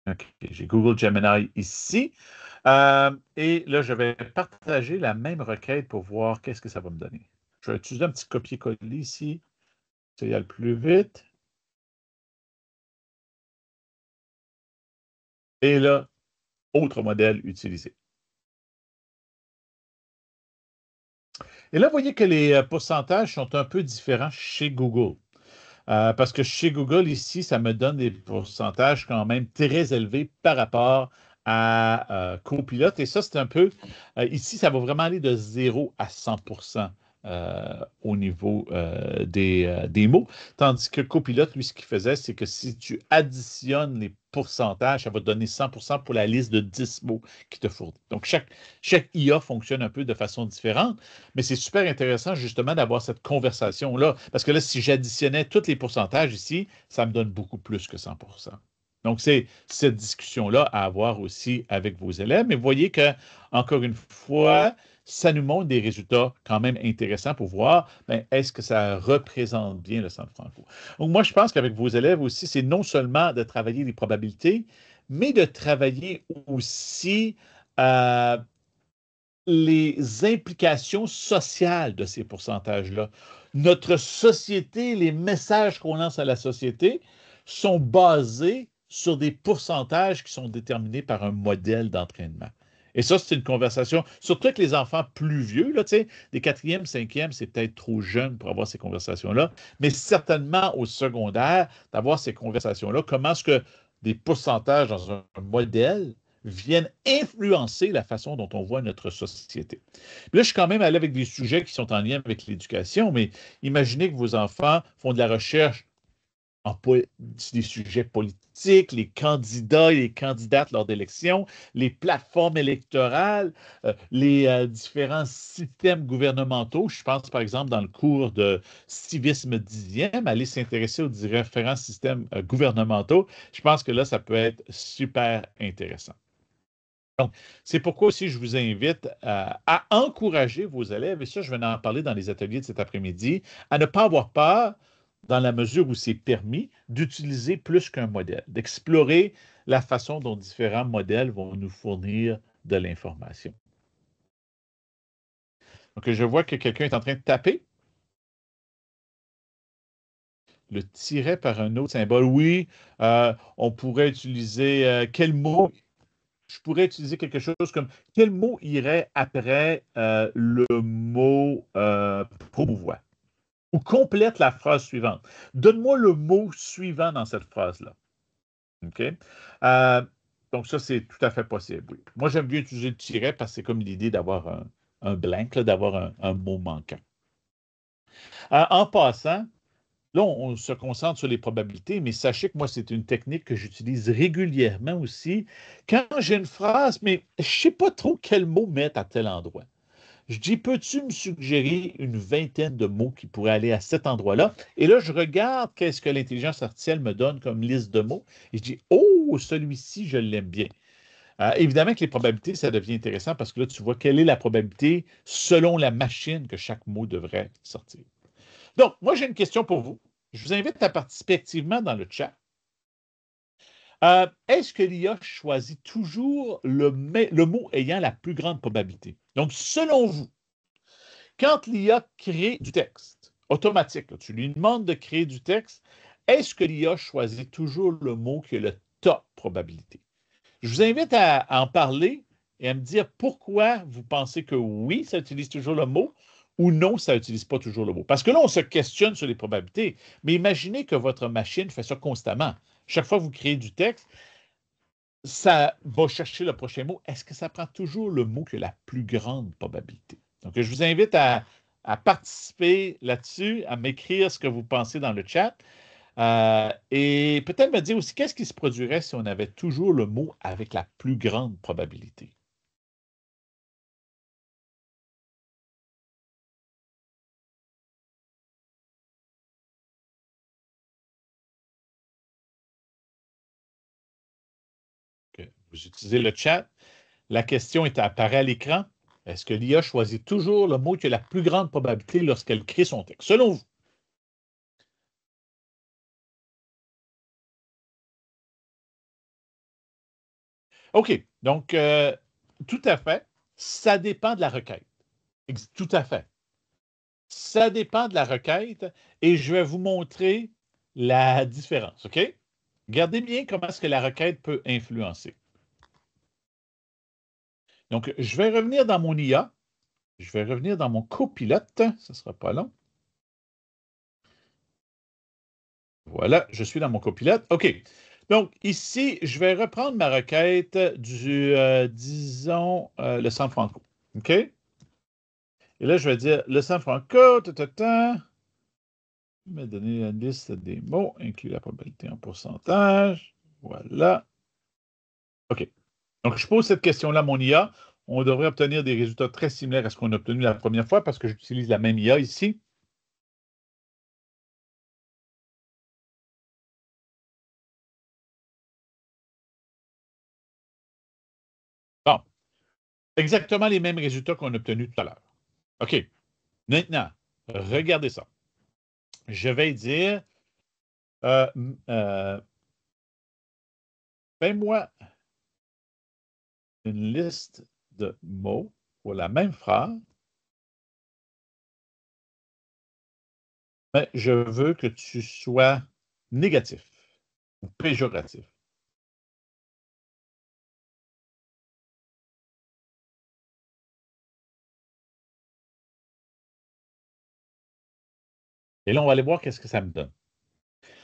OK, j'ai Google Gemini ici. Et là, je vais partager la même requête pour voir qu'est-ce que ça va me donner. Je vais utiliser un petit copier-coller ici. Ça y a le plus vite. Et là, autre modèle utilisé. Et là, vous voyez que les pourcentages sont un peu différents chez Google. Parce que chez Google, ici, ça me donne des pourcentages quand même très élevés par rapport à Copilot. Et ça, c'est un peu, ici, ça va vraiment aller de 0 à 100 au niveau des mots. Tandis que Copilot, lui, ce qu'il faisait, c'est que si tu additionnes les pourcentages, ça va te donner 100 pour la liste de 10 mots qui te fournit. Donc, chaque IA fonctionne un peu de façon différente, mais c'est super intéressant justement d'avoir cette conversation-là. Parce que là, si j'additionnais tous les pourcentages ici, ça me donne beaucoup plus que 100 Donc, c'est cette discussion-là à avoir aussi avec vos élèves. Mais vous voyez que, encore une fois, ça nous montre des résultats quand même intéressants pour voir, ben, est-ce que ça représente bien le centre franco. Donc, moi, je pense qu'avec vos élèves aussi, c'est non seulement de travailler les probabilités, mais de travailler aussi euh, les implications sociales de ces pourcentages-là. Notre société, les messages qu'on lance à la société sont basés sur des pourcentages qui sont déterminés par un modèle d'entraînement. Et ça, c'est une conversation, surtout avec les enfants plus vieux, là, des quatrièmes, cinquièmes, c'est peut-être trop jeune pour avoir ces conversations-là, mais certainement au secondaire, d'avoir ces conversations-là, comment est-ce que des pourcentages dans un modèle viennent influencer la façon dont on voit notre société. Puis là, je suis quand même allé avec des sujets qui sont en lien avec l'éducation, mais imaginez que vos enfants font de la recherche en des sujets politiques, les candidats et les candidates lors d'élections, les plateformes électorales, les différents systèmes gouvernementaux. Je pense, par exemple, dans le cours de civisme 10e, aller s'intéresser aux différents systèmes gouvernementaux. Je pense que là, ça peut être super intéressant. Donc, c'est pourquoi aussi je vous invite à encourager vos élèves, et ça, je vais en parler dans les ateliers de cet après-midi, à ne pas avoir peur, dans la mesure où c'est permis, d'utiliser plus qu'un modèle, d'explorer la façon dont différents modèles vont nous fournir de l'information. Donc, je vois que quelqu'un est en train de taper. Le tiret par un autre symbole. Oui, on pourrait utiliser quel mot? Je pourrais utiliser quelque chose comme quel mot irait après le mot promouvoir ou complète la phrase suivante. Donne-moi le mot suivant dans cette phrase-là. OK? Euh, donc, ça, c'est tout à fait possible, oui. Moi, j'aime bien utiliser le tiret parce que c'est comme l'idée d'avoir un blank, là, d'avoir un mot manquant. En passant, là, on se concentre sur les probabilités, mais sachez que moi, c'est une technique que j'utilise régulièrement aussi. Quand j'ai une phrase, mais je ne sais pas trop quel mot mettre à tel endroit. Je dis, peux-tu me suggérer une vingtaine de mots qui pourraient aller à cet endroit-là? Et là, je regarde qu'est-ce que l'intelligence artificielle me donne comme liste de mots. Et je dis, oh, celui-ci, je l'aime bien. Évidemment que les probabilités, ça devient intéressant parce que là, tu vois quelle est la probabilité selon la machine que chaque mot devrait sortir. Donc, moi, j'ai une question pour vous. Je vous invite à participer activement dans le chat. Est-ce que l'IA choisit toujours le mot ayant la plus grande probabilité? Donc, selon vous, quand l'IA crée du texte automatique, là, tu lui demandes de créer du texte, est-ce que l'IA choisit toujours le mot qui a le top probabilité? Je vous invite à en parler et à me dire pourquoi vous pensez que oui, ça utilise toujours le mot ou non, ça n'utilise pas toujours le mot. Parce que là, on se questionne sur les probabilités, mais imaginez que votre machine fait ça constamment. Chaque fois que vous créez du texte, ça va chercher le prochain mot. Est-ce que ça prend toujours le mot qui a la plus grande probabilité? Donc, je vous invite à participer là-dessus, à m'écrire ce que vous pensez dans le chat. Et peut-être me dire aussi qu'est-ce qui se produirait si on avait toujours le mot avec la plus grande probabilité. Que vous utilisez le chat. La question est apparaît à l'écran. Est-ce que l'IA choisit toujours le mot qui a la plus grande probabilité lorsqu'elle crée son texte? Selon vous. OK. Donc, tout à fait. Ça dépend de la requête. Tout à fait. Ça dépend de la requête et je vais vous montrer la différence, OK? Regardez bien comment est-ce que la requête peut influencer. Donc, je vais revenir dans mon IA. Je vais revenir dans mon copilote. Ce ne sera pas long. Voilà, je suis dans mon copilote. OK. Donc, ici, je vais reprendre ma requête du, disons, le San Franco. OK? Et là, je vais dire le San Franco, me donner la liste des mots, inclut la probabilité en pourcentage. Voilà. OK. Donc, je pose cette question-là à mon IA. On devrait obtenir des résultats très similaires à ce qu'on a obtenu la première fois parce que j'utilise la même IA ici. Exactement les mêmes résultats qu'on a obtenus tout à l'heure. OK. Maintenant, regardez ça. Je vais dire, euh, euh, fais-moi une liste de mots pour la même phrase, mais je veux que tu sois négatif ou péjoratif. Et là, on va aller voir qu'est-ce que ça me donne.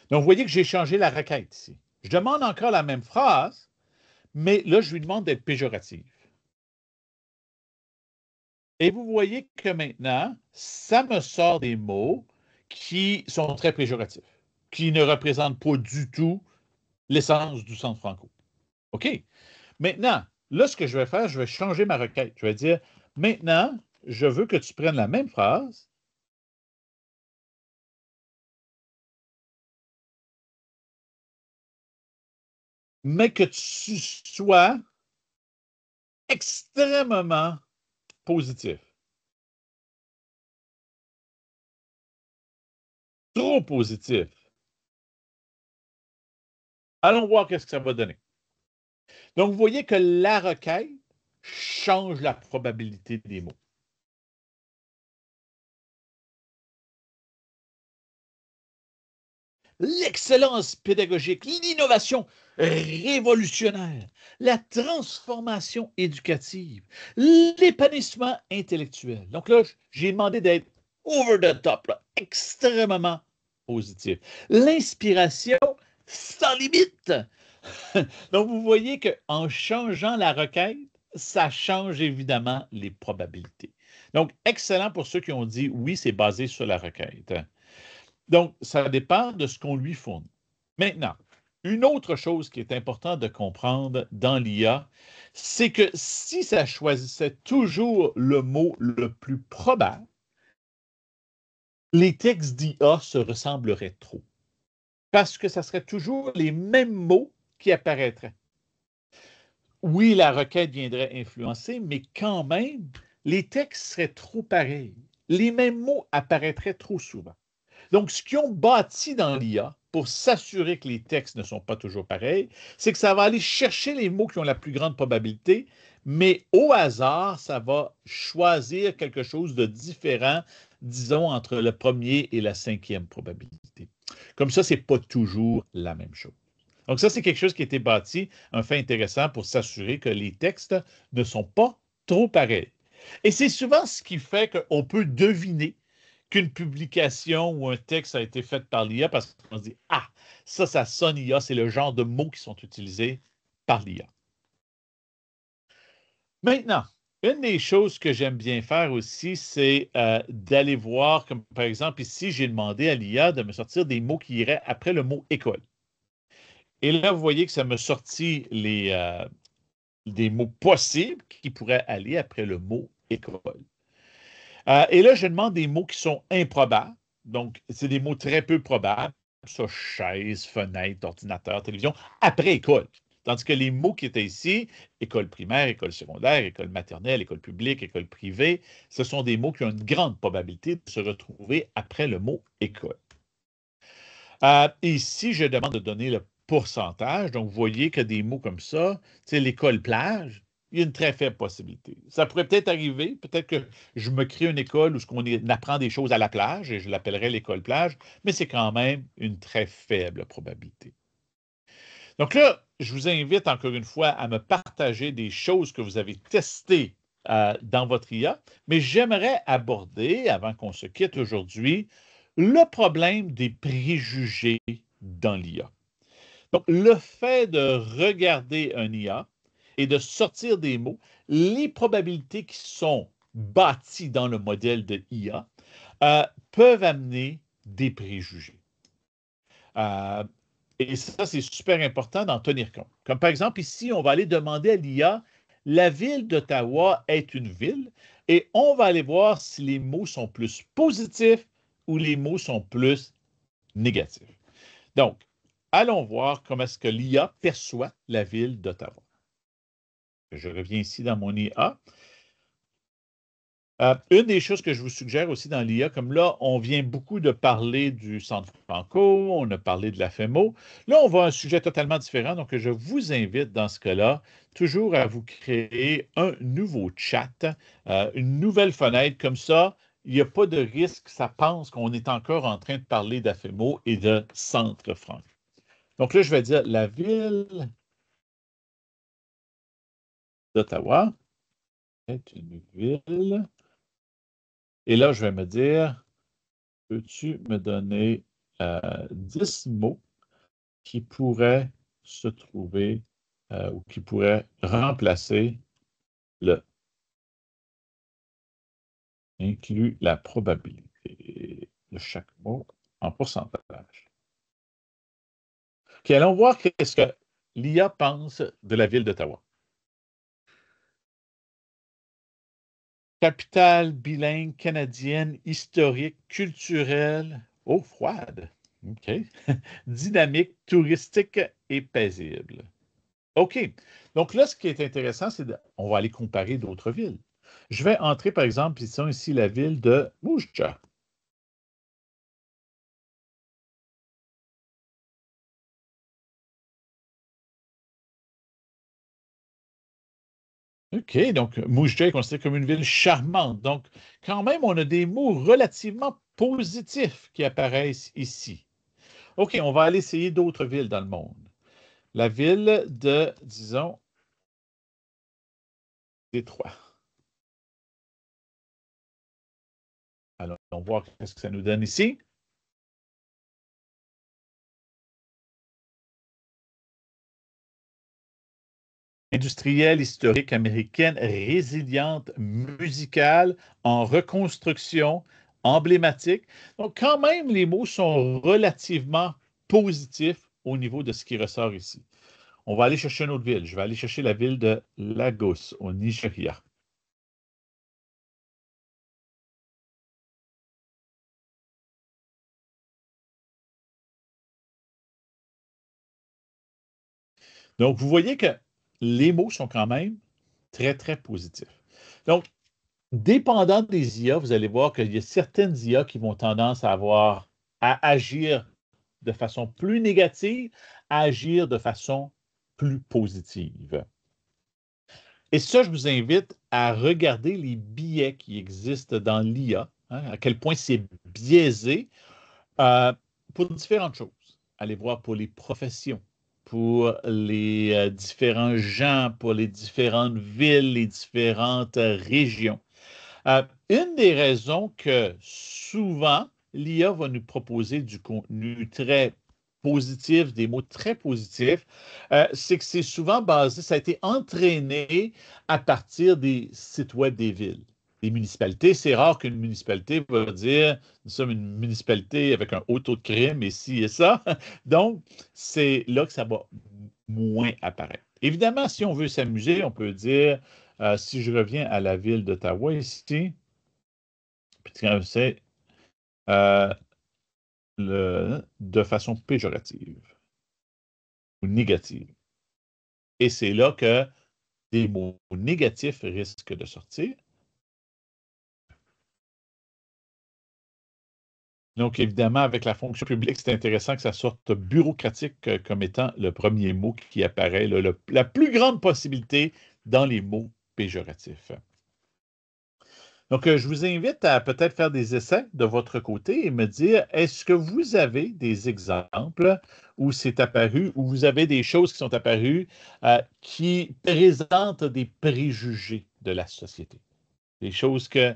Donc, vous voyez que j'ai changé la requête ici. Je demande encore la même phrase, mais là, je lui demande d'être péjorative. Et vous voyez que maintenant, ça me sort des mots qui sont très péjoratifs, qui ne représentent pas du tout l'essence du centre franco. OK? Maintenant, là, ce que je vais faire, je vais changer ma requête. Je vais dire, maintenant, je veux que tu prennes la même phrase, mais que tu sois extrêmement positif. Trop positif. Allons voir qu'est-ce que ça va donner. Donc, vous voyez que la requête change la probabilité des mots. L'excellence pédagogique, l'innovation révolutionnaire, la transformation éducative, l'épanouissement intellectuel. Donc là, j'ai demandé d'être over the top, là, extrêmement positif. L'inspiration sans limite. Donc, vous voyez qu'en changeant la requête, ça change évidemment les probabilités. Donc, excellent pour ceux qui ont dit oui, c'est basé sur la requête. Donc, ça dépend de ce qu'on lui fournit. Maintenant, une autre chose qui est importante de comprendre dans l'IA, c'est que si ça choisissait toujours le mot le plus probable, les textes d'IA se ressembleraient trop. Parce que ça serait toujours les mêmes mots qui apparaîtraient. Oui, la requête viendrait influencer, mais quand même, les textes seraient trop pareils. Les mêmes mots apparaîtraient trop souvent. Donc, ce qu'ils ont bâti dans l'IA pour s'assurer que les textes ne sont pas toujours pareils, c'est que ça va aller chercher les mots qui ont la plus grande probabilité, mais au hasard, ça va choisir quelque chose de différent, disons, entre le premier et la cinquième probabilité. Comme ça, ce n'est pas toujours la même chose. Donc, ça, c'est quelque chose qui a été bâti, un fait intéressant pour s'assurer que les textes ne sont pas trop pareils. Et c'est souvent ce qui fait qu'on peut deviner qu'une publication ou un texte a été fait par l'IA parce qu'on se dit, ah, ça sonne IA, c'est le genre de mots qui sont utilisés par l'IA. Maintenant, une des choses que j'aime bien faire aussi, c'est d'aller voir, comme par exemple ici, j'ai demandé à l'IA de me sortir des mots qui iraient après le mot école. Et là, vous voyez que ça me sortit des mots possibles qui pourraient aller après le mot école. Et là, je demande des mots qui sont improbables. Donc, c'est des mots très peu probables. Ça, chaise, fenêtre, ordinateur, télévision, après école. Tandis que les mots qui étaient ici, école primaire, école secondaire, école maternelle, école publique, école privée, ce sont des mots qui ont une grande probabilité de se retrouver après le mot école. Ici, je demande de donner le pourcentage. Donc, vous voyez que des mots comme ça, tu sais, l'école plage, il y a une très faible possibilité. Ça pourrait peut-être arriver, peut-être que je me crée une école où on apprend des choses à la plage et je l'appellerai l'école plage, mais c'est quand même une très faible probabilité. Donc là, je vous invite encore une fois à me partager des choses que vous avez testées dans votre IA, mais j'aimerais aborder, avant qu'on se quitte aujourd'hui, le problème des préjugés dans l'IA. Donc, le fait de regarder un IA et de sortir des mots, les probabilités qui sont bâties dans le modèle de IA peuvent amener des préjugés. Euh, et ça, c'est super important d'en tenir compte. Comme par exemple, ici, on va aller demander à l'IA, la ville d'Ottawa est une ville, et on va aller voir si les mots sont plus positifs ou les mots sont plus négatifs. Donc, allons voir comment est-ce que l'IA perçoit la ville d'Ottawa. Je reviens ici dans mon IA. Une des choses que je vous suggère aussi dans l'IA, comme là, on vient beaucoup de parler du Centre Franco, on a parlé de la FEMO. Là, on va à un sujet totalement différent. Donc, je vous invite dans ce cas-là, toujours à vous créer un nouveau chat, une nouvelle fenêtre. Comme ça, il n'y a pas de risque que ça pense qu'on est encore en train de parler d'AFEMO et de Centre Franco. Donc là, je vais dire la ville d'Ottawa est une ville. Et là, je vais me dire, peux-tu me donner 10 mots qui pourraient se trouver ou qui pourraient remplacer le inclut la probabilité de chaque mot en pourcentage. OK, allons voir qu'est-ce que l'IA pense de la ville d'Ottawa. Capitale bilingue canadienne, historique, culturelle, eau froide. OK. Dynamique, touristique et paisible. OK. Donc là, ce qui est intéressant, c'est qu'on va aller comparer d'autres villes. Je vais entrer, par exemple, ici la ville de Moose Jaw. OK, donc Moose Jaw est considéré comme une ville charmante. Donc, quand même, on a des mots relativement positifs qui apparaissent ici. OK, on va aller essayer d'autres villes dans le monde. La ville de, disons, Détroit. Alors, on va voir ce que ça nous donne ici. Industrielle, historique, américaine, résiliente, musicale, en reconstruction, emblématique. Donc, quand même, les mots sont relativement positifs au niveau de ce qui ressort ici. On va aller chercher une autre ville. Je vais aller chercher la ville de Lagos, au Nigeria. Donc, vous voyez que les mots sont quand même très, très positifs. Donc, dépendant des IA, vous allez voir qu'il y a certaines IA qui vont tendance à agir de façon plus négative, à agir de façon plus positive. Et ça, je vous invite à regarder les biais qui existent dans l'IA, hein, à quel point c'est biaisé pour différentes choses. Allez voir pour les professions, pour les différents gens, pour les différentes villes, les différentes régions. Une des raisons que souvent l'IA va nous proposer du contenu très positif, des mots très positifs, c'est que c'est souvent basé, ça a été entraîné à partir des sites web des villes. Les municipalités, c'est rare qu'une municipalité va dire nous sommes une municipalité avec un haut taux de crime et ci et ça. Donc, c'est là que ça va moins apparaître. Évidemment, si on veut s'amuser, on peut dire si je reviens à la ville d'Ottawa ici, c'est euh, de façon péjorative ou négative. Et c'est là que des mots négatifs risquent de sortir. Donc, évidemment, avec la fonction publique, c'est intéressant que ça sorte bureaucratique comme étant le premier mot qui apparaît, la plus grande possibilité dans les mots péjoratifs. Donc, je vous invite à peut-être faire des essais de votre côté et me dire, est-ce que vous avez des exemples où c'est apparu, où vous avez des choses qui sont apparues qui présentent des préjugés de la société? Des choses que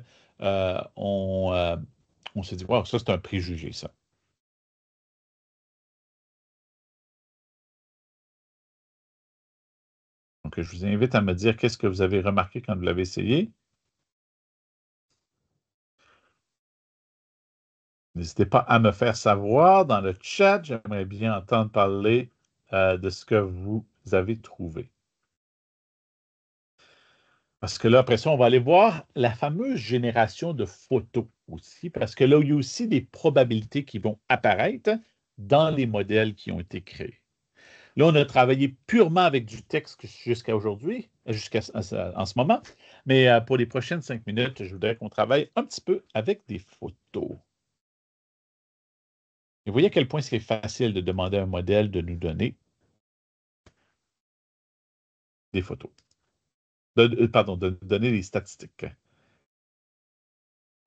on se dit, wow, ça c'est un préjugé, ça. Donc, je vous invite à me dire qu'est-ce que vous avez remarqué quand vous l'avez essayé. N'hésitez pas à me faire savoir dans le chat. J'aimerais bien entendre parler de ce que vous avez trouvé. Parce que là, après ça, on va aller voir la fameuse génération de photos aussi, parce que là, il y a aussi des probabilités qui vont apparaître dans les modèles qui ont été créés. Là, on a travaillé purement avec du texte jusqu'à aujourd'hui, en ce moment. Mais pour les prochaines 5 minutes, je voudrais qu'on travaille un petit peu avec des photos. Et vous voyez à quel point c'est facile de demander à un modèle de nous donner des photos. Pardon, de donner des statistiques.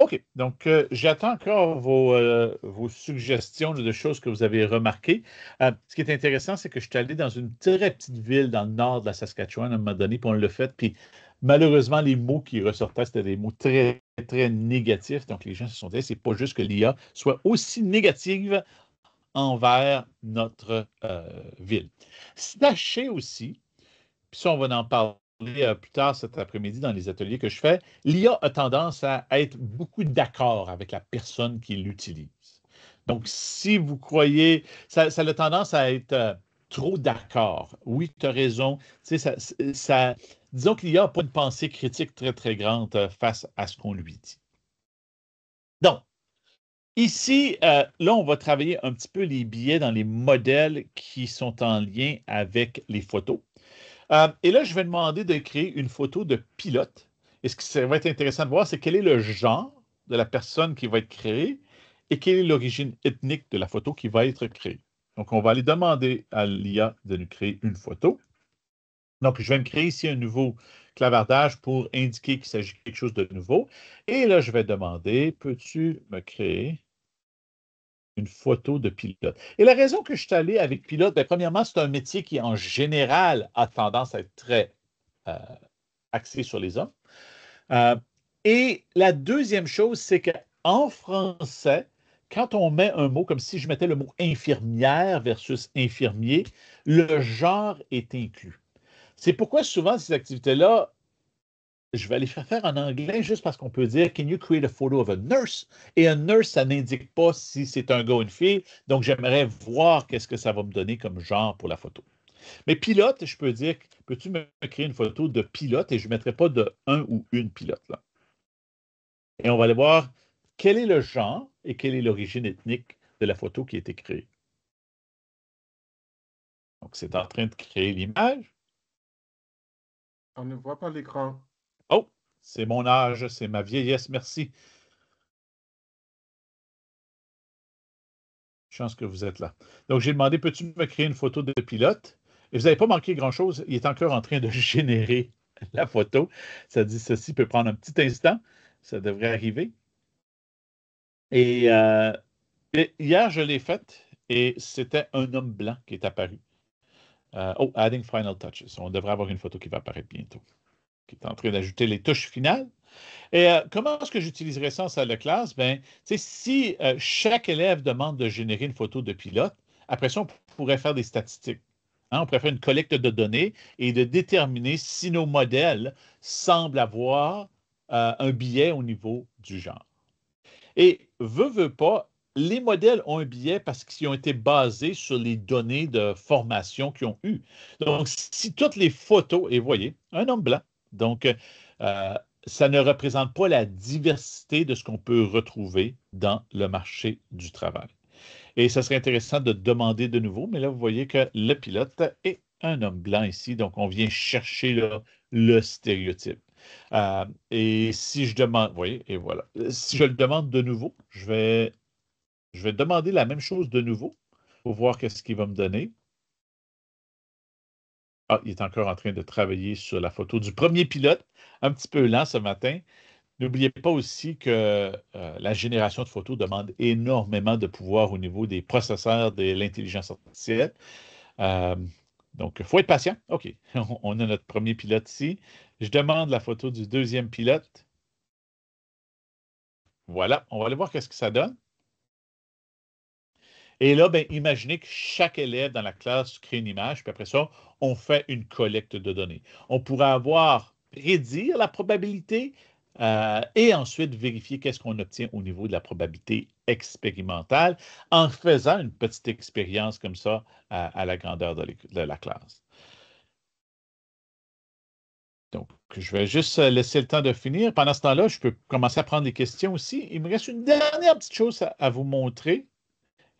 OK. Donc, j'attends encore vos suggestions de choses que vous avez remarquées. Ce qui est intéressant, c'est que je suis allé dans une très petite ville dans le nord de la Saskatchewan à un moment donné, puis on l'a fait. Puis, malheureusement, les mots qui ressortaient, c'était des mots très, très négatifs. Donc, les gens se sont dit, c'est pas juste que l'IA soit aussi négative envers notre ville. Sachez aussi, puis ça, on va en parler plus tard cet après-midi dans les ateliers que je fais, l'IA a tendance à être beaucoup d'accord avec la personne qui l'utilise. Donc, si vous croyez, ça a tendance à être trop d'accord. Oui, tu as raison. Tu sais, disons que l'IA n'a pas une pensée critique très, très grande face à ce qu'on lui dit. Donc, ici, là, on va travailler un petit peu les biais dans les modèles qui sont en lien avec les photos. Et là, je vais demander de créer une photo de pilote. Et ce qui va être intéressant de voir, c'est quel est le genre de la personne qui va être créée et quelle est l'origine ethnique de la photo qui va être créée. Donc, on va aller demander à l'IA de nous créer une photo. Donc, je vais me créer ici un nouveau clavardage pour indiquer qu'il s'agit de quelque chose de nouveau. Et là, je vais demander, peux-tu me créer une photo de pilote? Et la raison que je suis allé avec pilote, bien, premièrement, c'est un métier qui, en général, a tendance à être très axé sur les hommes. Et la deuxième chose, c'est qu'en français, quand on met un mot, comme si je mettais le mot infirmière versus infirmier, le genre est inclus. C'est pourquoi souvent ces activités-là, je vais les faire en anglais juste parce qu'on peut dire Can you create a photo of a nurse? Et un nurse, ça n'indique pas si c'est un gars ou une fille. Donc, j'aimerais voir qu'est-ce que ça va me donner comme genre pour la photo. Mais pilote, je peux dire, peux-tu me créer une photo de pilote et je ne mettrai pas de un ou une pilote là. Et on va aller voir quel est le genre et quelle est l'origine ethnique de la photo qui a été créée. Donc, c'est en train de créer l'image. On ne voit pas l'écran. Oh, c'est mon âge, c'est ma vieillesse, merci. Chance que vous êtes là. Donc, j'ai demandé, peux-tu me créer une photo de pilote? Et vous n'avez pas manqué grand-chose. Il est encore en train de générer la photo. Ça dit, ceci peut prendre un petit instant. Ça devrait arriver. Et hier, je l'ai faite et c'était un homme blanc qui est apparu. Adding final touches. On devrait avoir une photo qui va apparaître bientôt, qui est en train d'ajouter les touches finales. Et comment est-ce que j'utiliserais ça en salle de classe? Bien, si chaque élève demande de générer une photo de pilote, après ça, on pourrait faire des statistiques. Hein? On pourrait faire une collecte de données et de déterminer si nos modèles semblent avoir un biais au niveau du genre. Et veut pas, les modèles ont un biais parce qu'ils ont été basés sur les données de formation qu'ils ont eues. Donc, si toutes les photos, et voyez, un homme blanc, donc ça ne représente pas la diversité de ce qu'on peut retrouver dans le marché du travail. Et ça serait intéressant de demander de nouveau, mais là, vous voyez que le pilote est un homme blanc ici, donc on vient chercher là, le stéréotype. Et si je demande, vous voyez, et voilà. Si je le demande de nouveau, je vais demander la même chose de nouveau pour voir qu'est-ce qu'il va me donner. Ah, il est encore en train de travailler sur la photo du premier pilote, un petit peu lent ce matin. N'oubliez pas aussi que la génération de photos demande énormément de pouvoir au niveau des processeurs de l'intelligence artificielle. Euh, donc, il faut être patient. OK, on a notre premier pilote ici. Je demande la photo du deuxième pilote. Voilà, on va aller voir qu'est-ce que ça donne. Et là, ben, imaginez que chaque élève dans la classe crée une image, puis après ça, on fait une collecte de données. On pourrait prédire la probabilité et ensuite vérifier qu'est-ce qu'on obtient au niveau de la probabilité expérimentale en faisant une petite expérience comme ça à la grandeur de la classe. Donc, je vais juste laisser le temps de finir. Pendant ce temps-là, je peux commencer à prendre des questions aussi. Il me reste une dernière petite chose à vous montrer.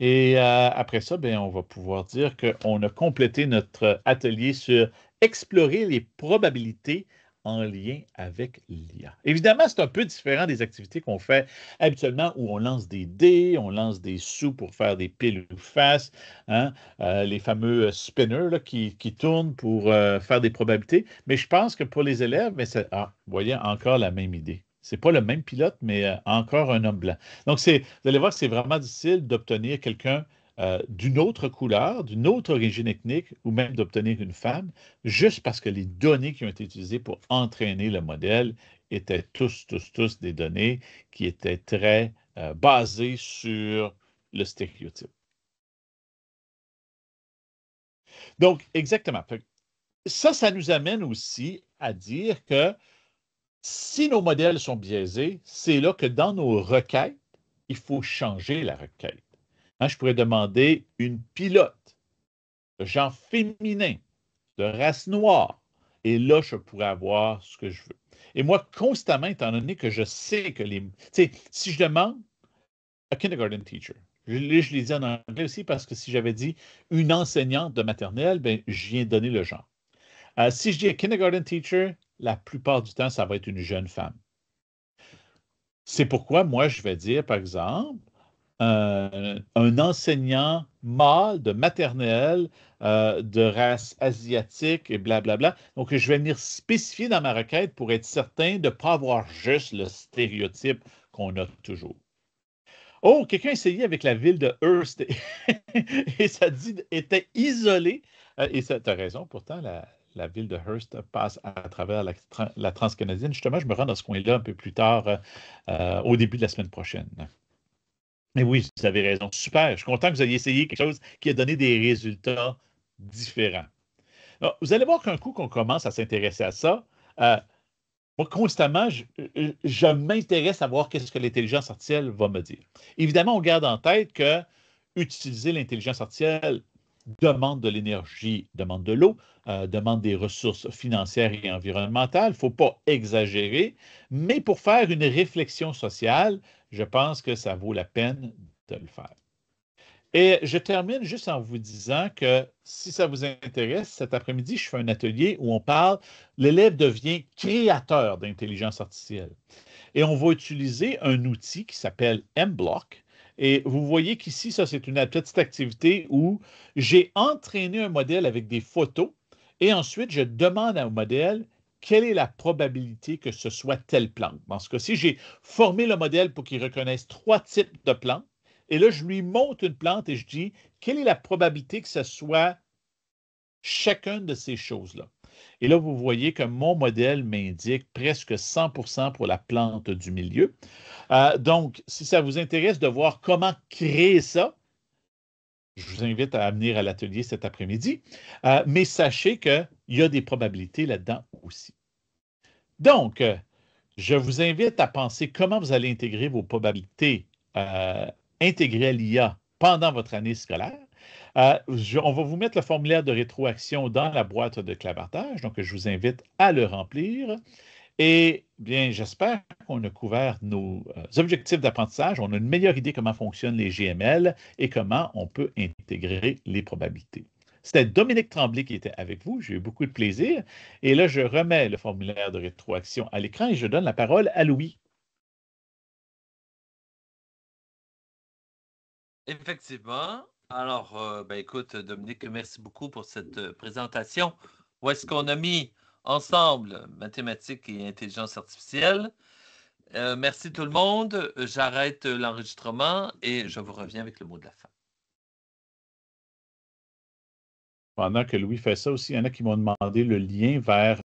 Et après ça, bien, on va pouvoir dire qu'on a complété notre atelier sur explorer les probabilités en lien avec l'IA. Évidemment, c'est un peu différent des activités qu'on fait habituellement où on lance des dés, on lance des sous pour faire des piles ou face, hein, les fameux spinners là, qui tournent pour faire des probabilités. Mais je pense que pour les élèves, mais vous voyez, encore la même idée. C'est pas le même pilote, mais encore un homme blanc. Donc, vous allez voir que c'est vraiment difficile d'obtenir quelqu'un d'une autre couleur, d'une autre origine ethnique, ou même d'obtenir une femme, juste parce que les données qui ont été utilisées pour entraîner le modèle étaient tous des données qui étaient très basées sur le stéréotype. Donc, exactement. Ça nous amène aussi à dire que si nos modèles sont biaisés, c'est là que dans nos requêtes, il faut changer la requête. Hein, je pourrais demander une pilote de genre féminin, de race noire, et là, je pourrais avoir ce que je veux. Et moi, constamment, étant donné que je sais que les... Tu sais, si je demande un kindergarten teacher, je l'ai dit en anglais aussi parce que si j'avais dit une enseignante de maternelle, ben, je viens de donner le genre. Si je dis un kindergarten teacher, la plupart du temps, ça va être une jeune femme. C'est pourquoi moi, je vais dire, par exemple, un enseignant mâle de maternelle de race asiatique et blablabla. Donc, je vais venir spécifier dans ma requête pour être certain de ne pas avoir juste le stéréotype qu'on a toujours. Oh, quelqu'un a essayé avec la ville de Hearst et ça dit était isolé. Et tu as raison, pourtant, la ville de Hearst passe à travers la transcanadienne. Justement, je me rends dans ce coin-là un peu plus tard, au début de la semaine prochaine. Mais oui, vous avez raison. Super. Je suis content que vous ayez essayé quelque chose qui a donné des résultats différents. Alors, vous allez voir qu'un coup qu'on commence à s'intéresser à ça, euh, moi, constamment, je m'intéresse à voir qu'est-ce que l'intelligence artificielle va me dire. Évidemment, on garde en tête que utiliser l'intelligence artificielle demande de l'énergie, demande de l'eau, demande des ressources financières et environnementales. Il ne faut pas exagérer, mais pour faire une réflexion sociale, je pense que ça vaut la peine de le faire. Et je termine juste en vous disant que si ça vous intéresse, cet après-midi, je fais un atelier où on parle, l'élève devient créateur d'intelligence artificielle. Et on va utiliser un outil qui s'appelle MBlock. Et vous voyez qu'ici, ça, c'est une petite activité où j'ai entraîné un modèle avec des photos et ensuite, je demande au modèle quelle est la probabilité que ce soit telle plante. Dans ce cas-ci, j'ai formé le modèle pour qu'il reconnaisse 3 types de plantes. Et là, je lui montre une plante et je dis quelle est la probabilité que ce soit chacune de ces choses-là. Et là, vous voyez que mon modèle m'indique presque 100% pour la plante du milieu. Donc, si ça vous intéresse de voir comment créer ça, je vous invite à venir à l'atelier cet après-midi. Mais sachez qu'il y a des probabilités là-dedans aussi. Donc, je vous invite à penser comment vous allez intégrer vos probabilités intégrées à l'IA pendant votre année scolaire. On va vous mettre le formulaire de rétroaction dans la boîte de clavardage, donc je vous invite à le remplir. Et bien, j'espère qu'on a couvert nos objectifs d'apprentissage. On a une meilleure idée comment fonctionnent les GML et comment on peut intégrer les probabilités. C'était Dominique Tremblay qui était avec vous. J'ai eu beaucoup de plaisir. Et là, je remets le formulaire de rétroaction à l'écran et je donne la parole à Louis. Effectivement. Alors, ben, écoute, Dominique, merci beaucoup pour cette présentation. Où est-ce qu'on a mis ensemble mathématiques et intelligence artificielle? Merci tout le monde. J'arrête l'enregistrement et je vous reviens avec le mot de la fin. Pendant que Louis fait ça aussi, il y en a qui m'ont demandé le lien vers